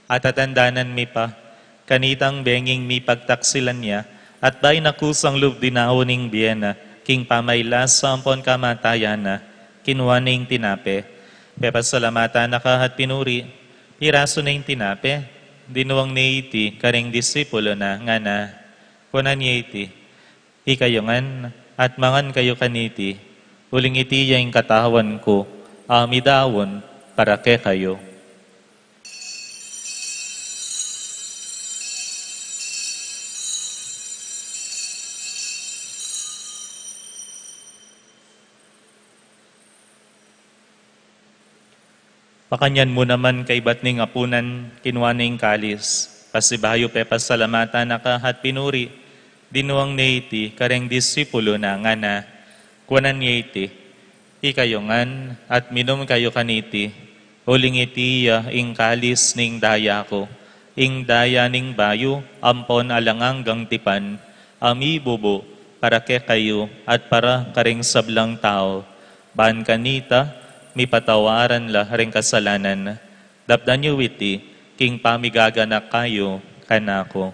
At atandanan mi pa, kanitang benging mi pagtaksilan niya, at bay nakusang lubdinao ning biyena, king pamaylas sa ampon kamatayana, kinuha na yung tinape. Pepasalamatan na ka at pinuri, piraso na yung tinape, dinuwang na iti, karing disipulo na nga na, kunan niya iti, ikayongan at mangan kayo kaniti, uling iti yung katawan ko, amidawon para ke kayo. Pakanyan mo naman kay batning apunan, kinuha na yung kalis. Pasibayo pepasalamatan na ka at pinuri, dinuwang na iti, kareng disipulo na nga na, kuwanan niya iti, ikayongan at minom kayo kaniti, uling iti ing kalis ning daya ko, ing daya ning bayo, ampon alanganggang tipan, amibubo, para ke kayo at para kareng sablang tao, ban kanita, mi patawaran la ring kasalanan. Dapdan niyo witi, king pamigaganak kayo, kanako.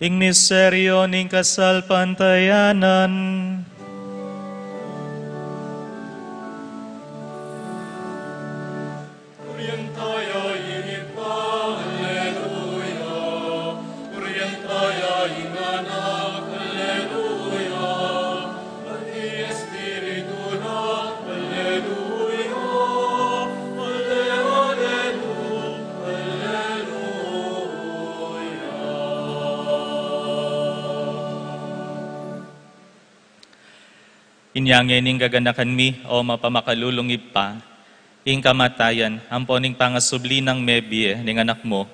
Ing miseryo ning kasalpantayanan, Orientaya inipa, Alleluia. Orientaya inanak, Alleluia. Ati Espiritu na, Alleluia. inyangin ning gaganakan mi o mapamakalulungib pa, ing kamatayan, amponing pangasubli ng mebie ning anak mo,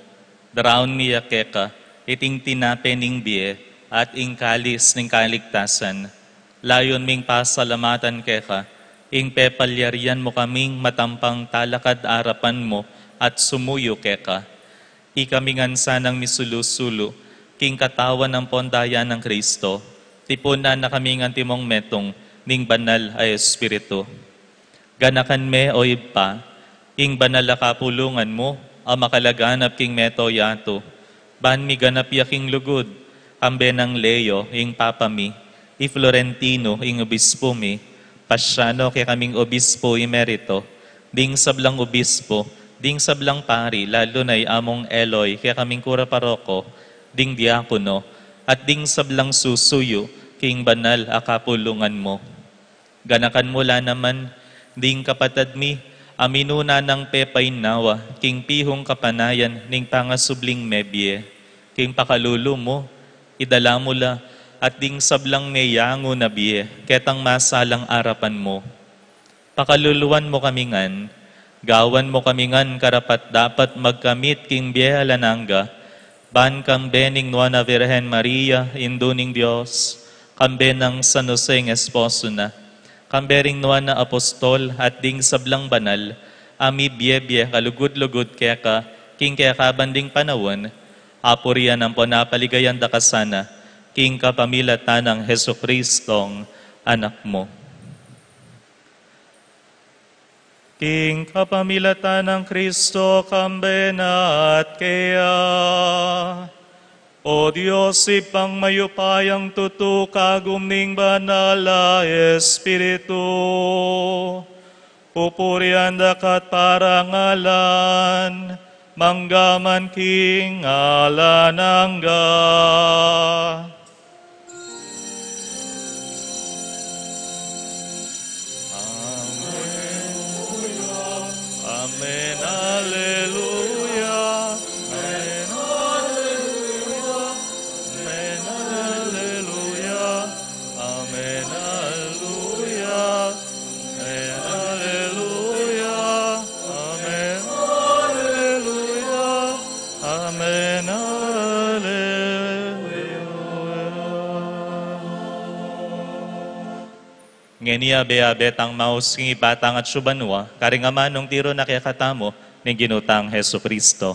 daraon niya keka, iting tinape ning bie, at ing kalis ning kaligtasan. Layon ming pasalamatan keka, ing pepalyarian mo kaming matampang talakad arapan mo, at sumuyo keka. Ikamingan sanang misulusulo, king katawan ng pondaya ng Kristo, tipunan na kaming antimong metong, ning banal ay Espiritu. Ganakan me o ipa, ing banal a kapulungan mo, ang makalaganap king meto yato. Ban mi ganap yaking lugod, ambe ng Leo, ing papa mi, i Florentino, ing obispo mi, Pasyano kay kaming obispo emerito, ding sablang obispo, ding sablang pari, lalo na'y among Eloy, kay kaming kura paroko, ding diakono, at ding sablang susuyo, king banal a kapulungan mo. Ganakan mula naman, ding kapatad mi, aminuna ng pepay nawa, king pihong kapanayan, ning pangasubling mebye, king pakalulo mo, idala mula, at ding sablang neyango na biye, ketang masalang arapan mo. Pakaluluan mo kamingan, gawan mo kamingan karapat dapat magkamit king biye alananga, ban kang bening Nuana Virgen Maria, induning Diyos, kambe ng San Joseng esposo na, kambering Nuana Apostol at ding sablang banal, ami biye-biye kalugod-lugod keka, king kaya kabanding panawon, apurian ang ponapaligayan da kasana, king kapamilatan ng Heso Kristong anak mo. King kapamilatan ng Kristo kambena at kaya, O Diyos, ipang mayupayang tutukagum ning banala Espiritu, pupurian dakat parangalan, manggaman king alanangga. Amen, Alleluia. Amen, Alleluia. Amen, Alleluia. Amen, Alleluia. Amen, Alleluia. Amen, Alleluia. Amen, Ngenia bea betang maus ng ibatang at subanwa, karingaman nung tiro na kaya katamo ng ginutang Heso Kristo.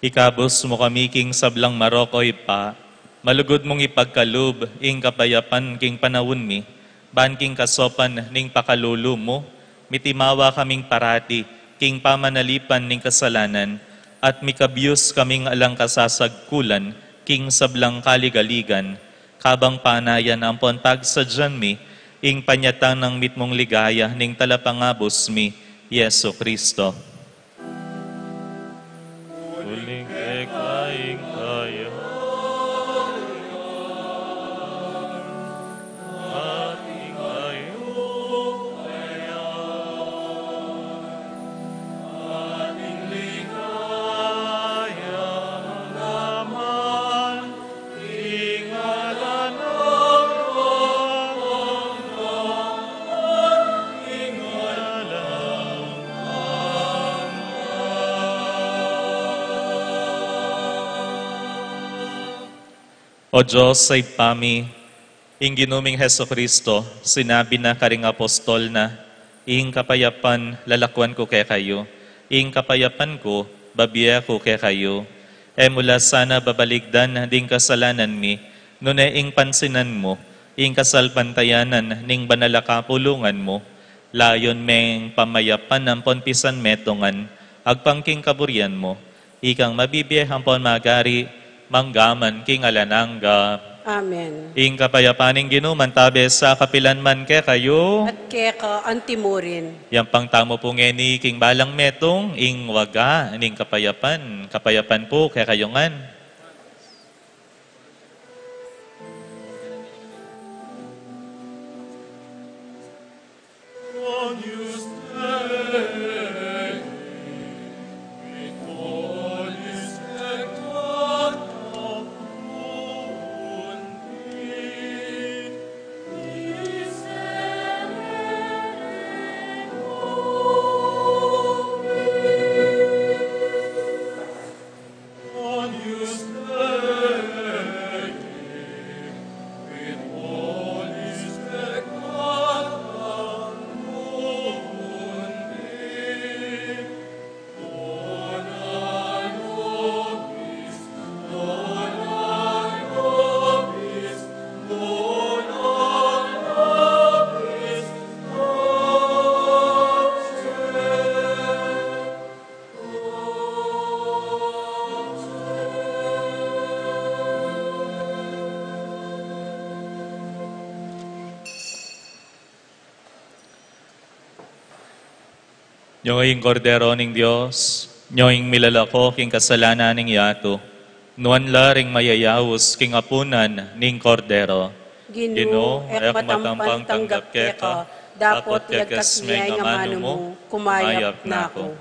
Ikabos mo kami king sablang Marokoy pa, malugod mong ipagkalub, ing kapayapan king panawon mi, ban king kasopan ning pakalulu mo, mitimawa kaming parati, king pamanalipan ning kasalanan, at mikabiyos kaming alang kasasagkulan, king sablang kaligaligan, kabang panayan ampon pagsadyan mi, ing panyatang ng mitmong ligaya ning talapangabos mi, Yeso Kristo. Huling ekaing kaya, ating kayo kaya, ating ligaya naman, ingalan ng Panginoon, ingalan. O Diyos, say pami, ing ginuming Heso Kristo, sinabi na karing apostol na, ing kapayapan lalakwan ko kay kayo, ing kapayapan ko babiya ko kay kayo. E mula sana babaligdan ding kasalanan mi, nune ing pansinan mo, ing kasalpantayanan ning banalakapulungan mo, layon meng pamayapan ng ponpisan metongan, agpangking kaburian mo, ikang mabibiyah ampon magari, manggaman king alanangga. Amen. Ing kapayapaning ginuman tabe sa kapilanman ke kayo. At keka antimurin. Yang pang tamo po ngeni king balang metong ing waga ning kapayapan. Kapayapan po ke kayongan. On you stay, with all his God of wounded, his on you stay, with all his God of wounded, dona nobis, dona nobis, dona nobis, Nyoing kordero ning Dios, nyoing milalako king kasalanan ning yato, nuan laring mayayawos king apunan ning kordero. Ginoo, ek matampang tanggap keka, dapot yagkas miyay nga mano mo, kumayap na ako.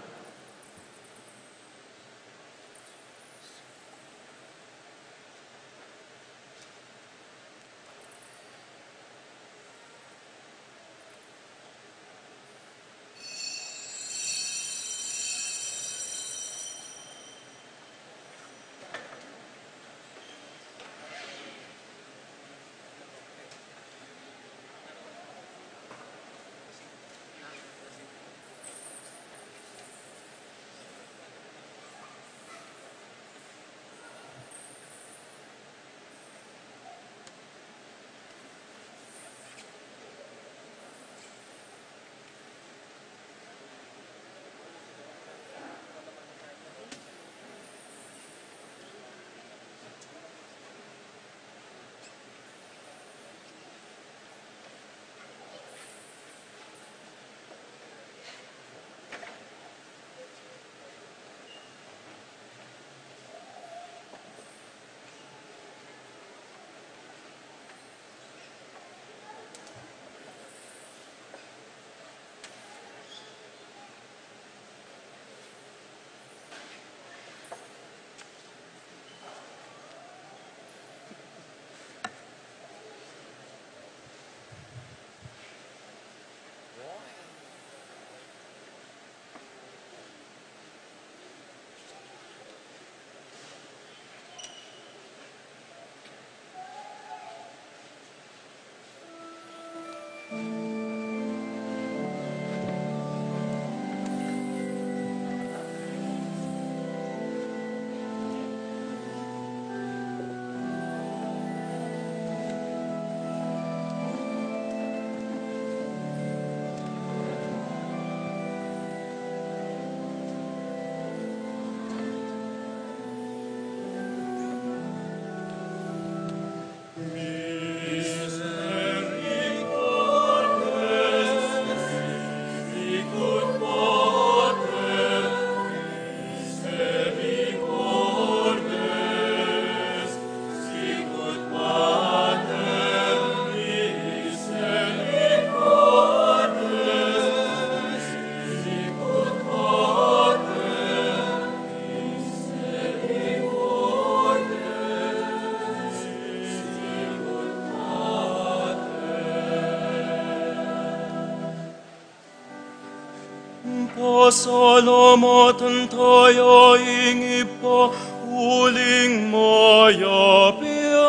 Passalamatan tayo ingi pa uling mayapya.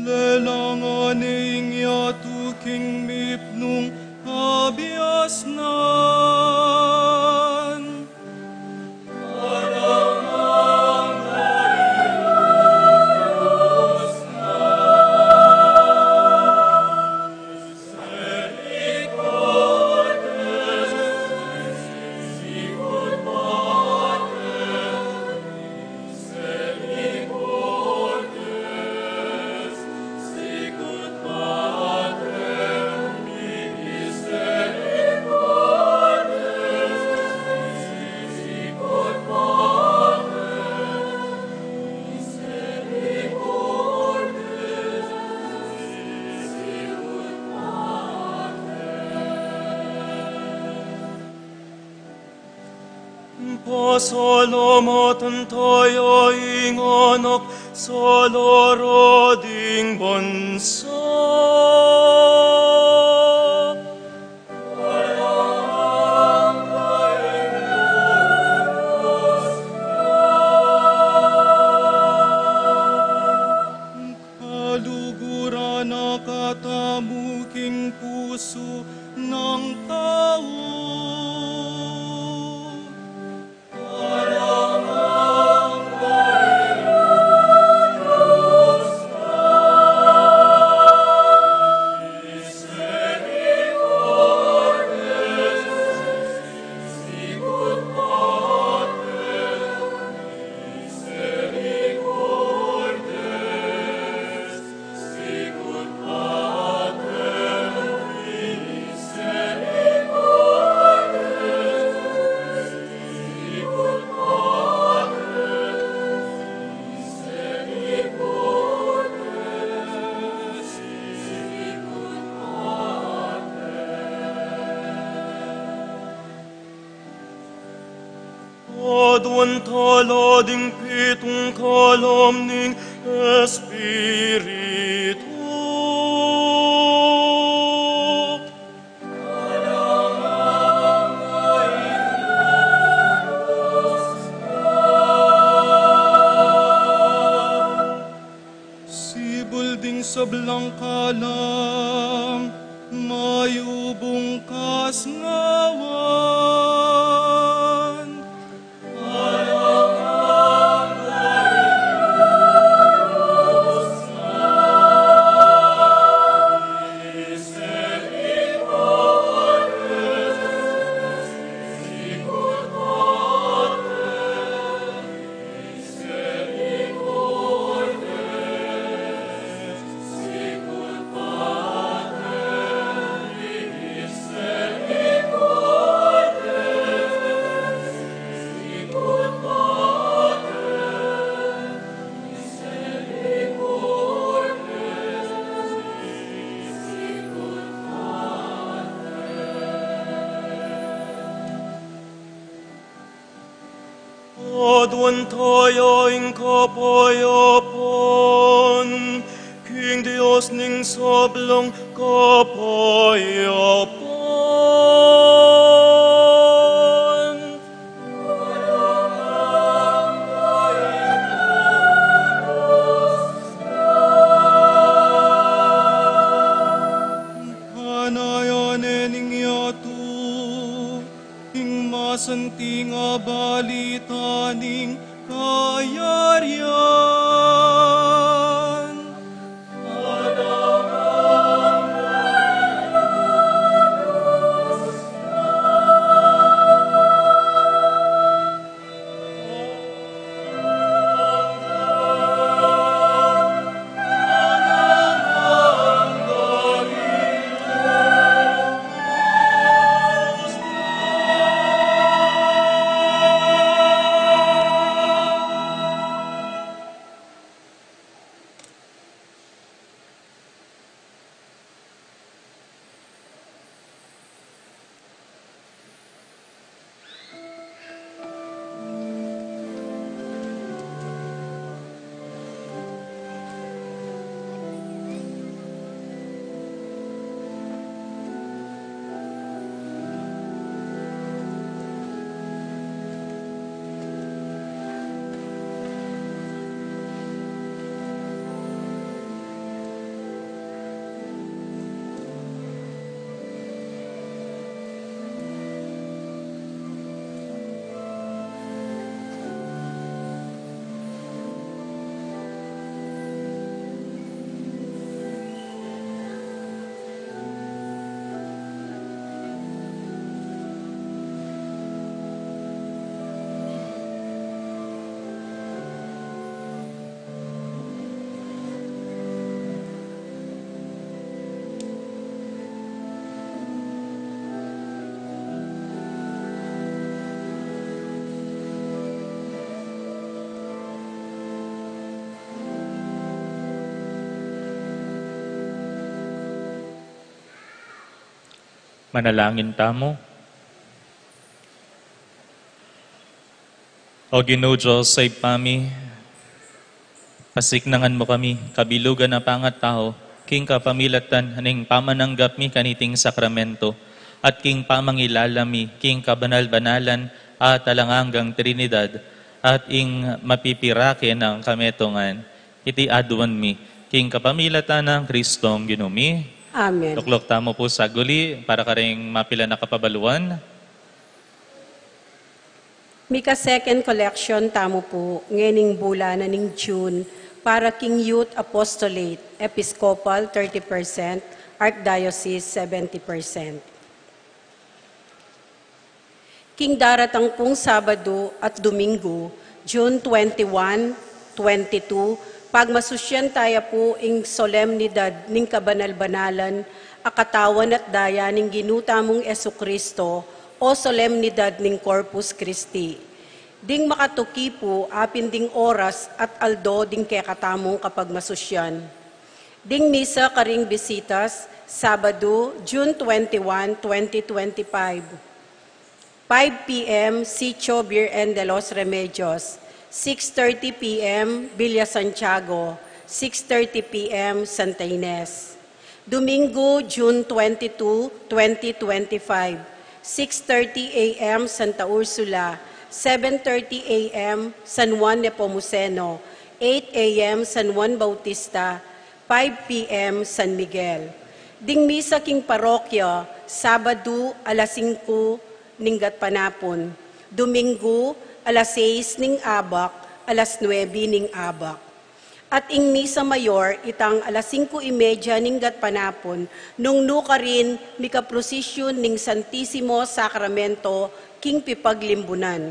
Lelanganing yatuking mipnung habias nan. Pasalamatan tayo ing anak sa larading bansa. Kaluguran na katamuking puso ng tao. Adwan talading pitong kalamning Espiritu. Sibulding sablang kalam, mayubong kasngawan. Adwan tayo ing kapayapan, King Dios ning sablang kapayapan. Hanayanin ning yatu, ing masanti nga balita ning kayaryan. Manalangin tamo. O Ginoo Diyos sa ipami, pasiknangan mo kami, kabilugan na pangat tao, king kapamilatan, aning pamananggap mi kaniting sakramento, at king pamangilalami, king kabanal-banalan, at talanganggang Trinidad, at ing mapipirake ng kametongan, iti aduan mi, king kapamilatan ng Kristong ginumi. Amen. Tuklok tamo po sa guli, para karing mapila na kapabaluan. Mika second collection tamo po ngening bula na ning June para King Youth Apostolate, Episcopal 30%, Archdiocese 70%. King daratang pong Sabado at Domingo, June 21, 22, pagmasusyan tayo po ing solemnidad ning kabanal-banalan, akatawan at daya ning ginutamong Esukristo, o solemnidad ning Corpus Christi. Ding makatuki po, apin ding oras at aldo ding kekatamong kapag masusyan. Ding misa karing bisitas, Sabado, June 21, 2025. 5 p.m. Sitio Birhen de los Remedios. 6:30 p.m. Villa Santiago. 6:30 p.m. Santa Ines. Domingo, June 22, 2025. 6:30 a.m. Santa Ursula, 7:30 a.m. San Juan Nepomuceno, 8 a.m. San Juan Bautista, 5 p.m. San Miguel. Ding misa king parokya, Sabado, alas 5 ninggat panapon. Domingo, alas 6 ning abak, alas 9 ning abak. At ing misa mayor, itang alas 5:30 ninggat panapon, nung nuka rin mikaprosisyon ning Santissimo Sacramento, king pipaglimbunan.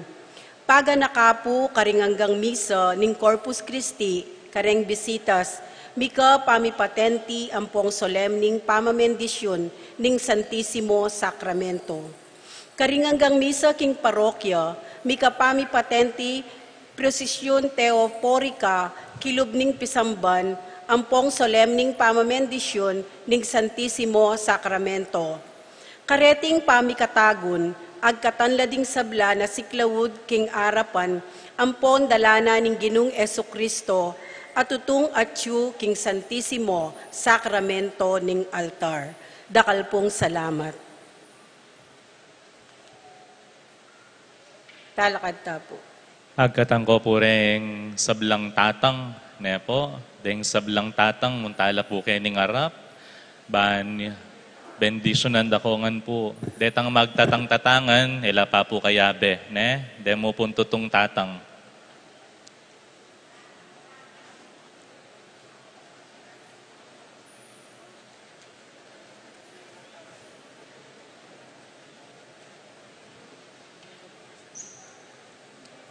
Paga nakapu karinganggang misa ning Corpus Christi, kareng bisitas, mika pamipatenti ampong solemning pamamendisyon ning Santissimo Sacramento. Karinganggang misa king parokya, mika pamipatenti prosesyon teoporica, kilubning pisamban, ampong solemning pamamendisyon ning Santissimo Sacramento. Kareting pamikatagon, agkatanlading sabla na siklawud king arapan, ampon dalana ning Ginong Esukristo, at tutung atyu king Santissimo Sacramento ning altar. Dakal pong salamat. Talakad ta po. Agkatangko po rin sablang tatang, ne po, deng sablang tatang, muntala po kayo ning arap, ban, bendisyonan dakongan po, detang magtatang-tatangan, ila pa po kayabe, ne, demo po tutong tatang.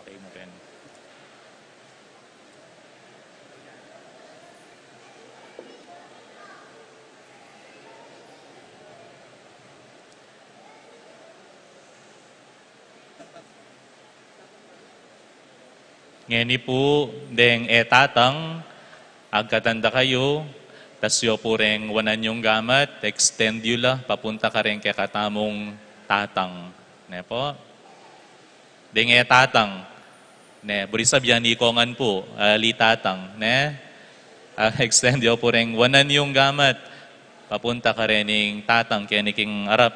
Okay mo rin. Ngeni po, deng etatang, agkatanda kayo, tasyo po rin wanan yung gamat, extend yun la, papunta ka rin kay katamong tatang. Ne po? Deng etatang, ne, burisabyan ikongan po, litatang, ne? Extend yun po rin wanan yung gamat, papunta ka rin yung tatang, kaya king arap.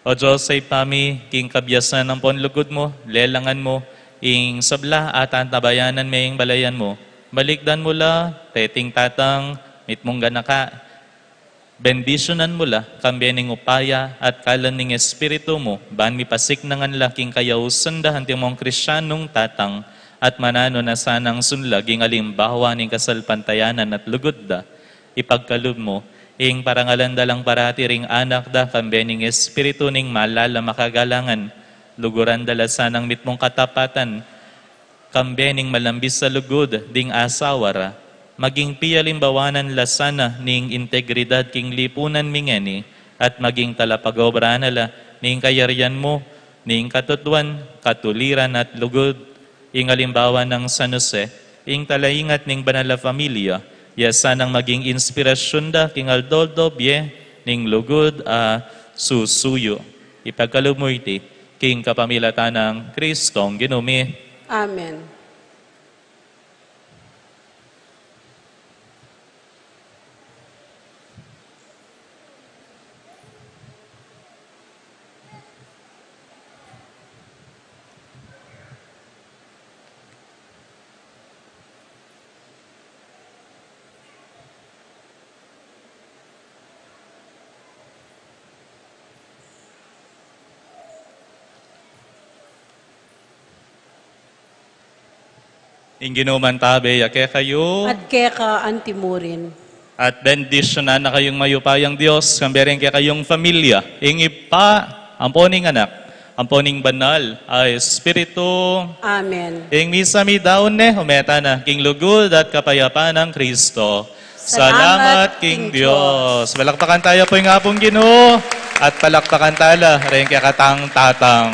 O Diyos, say pami, king kabyasan ng ponlugod mo, lelangan mo, ing sabla at antabayanan may ing balayan mo. Balikdan mo la, teting tatang, mitmong ganaka. Bendisyonan mo la, kambiyaning upaya at kalan ning espiritu mo, ban mi pasiknangan laking kayaw sundahan timong Krisyanong tatang, at manano na sanang sunlaging alimbawa ning kasalpantayanan at lugod da, ipagkalub mo, ing parangalan dalang parati ring anak da, kambiyaning espiritu ning malala makagalangan, luguran dala sanang mitmong katapatan, kambening malambis sa lugod, ding asawara, maging piyalimbawanan lasana ning integridad king lipunan mingeni, at maging talapagobra nala ning kayarian mo, ning katutwan, katuliran at lugod, ing alimbawa ng San Jose, ing talaingat ning banal na familia, ya sanang maging inspirasyon da king aldoldo bie, ning lugod susuyo. Ipagkalumurti, king kapamilatan ng Kristong ginumi. Amen. Inginuman tabe, yake kayo. At keka antimurin. At bendisyonan na kayong mayupayang Diyos, kambereng kaya kayong familia, ingipa, ang poning anak, ang poning banal, ay Espiritu. Amen. Ing misa mi daon ne, humeta na, king lugod at kapayapaan ng Kristo. Salamat, King Diyos. Palakpakan tayo po yung apong Ginoo, at palakpakan tala, rin kaya katang tatang.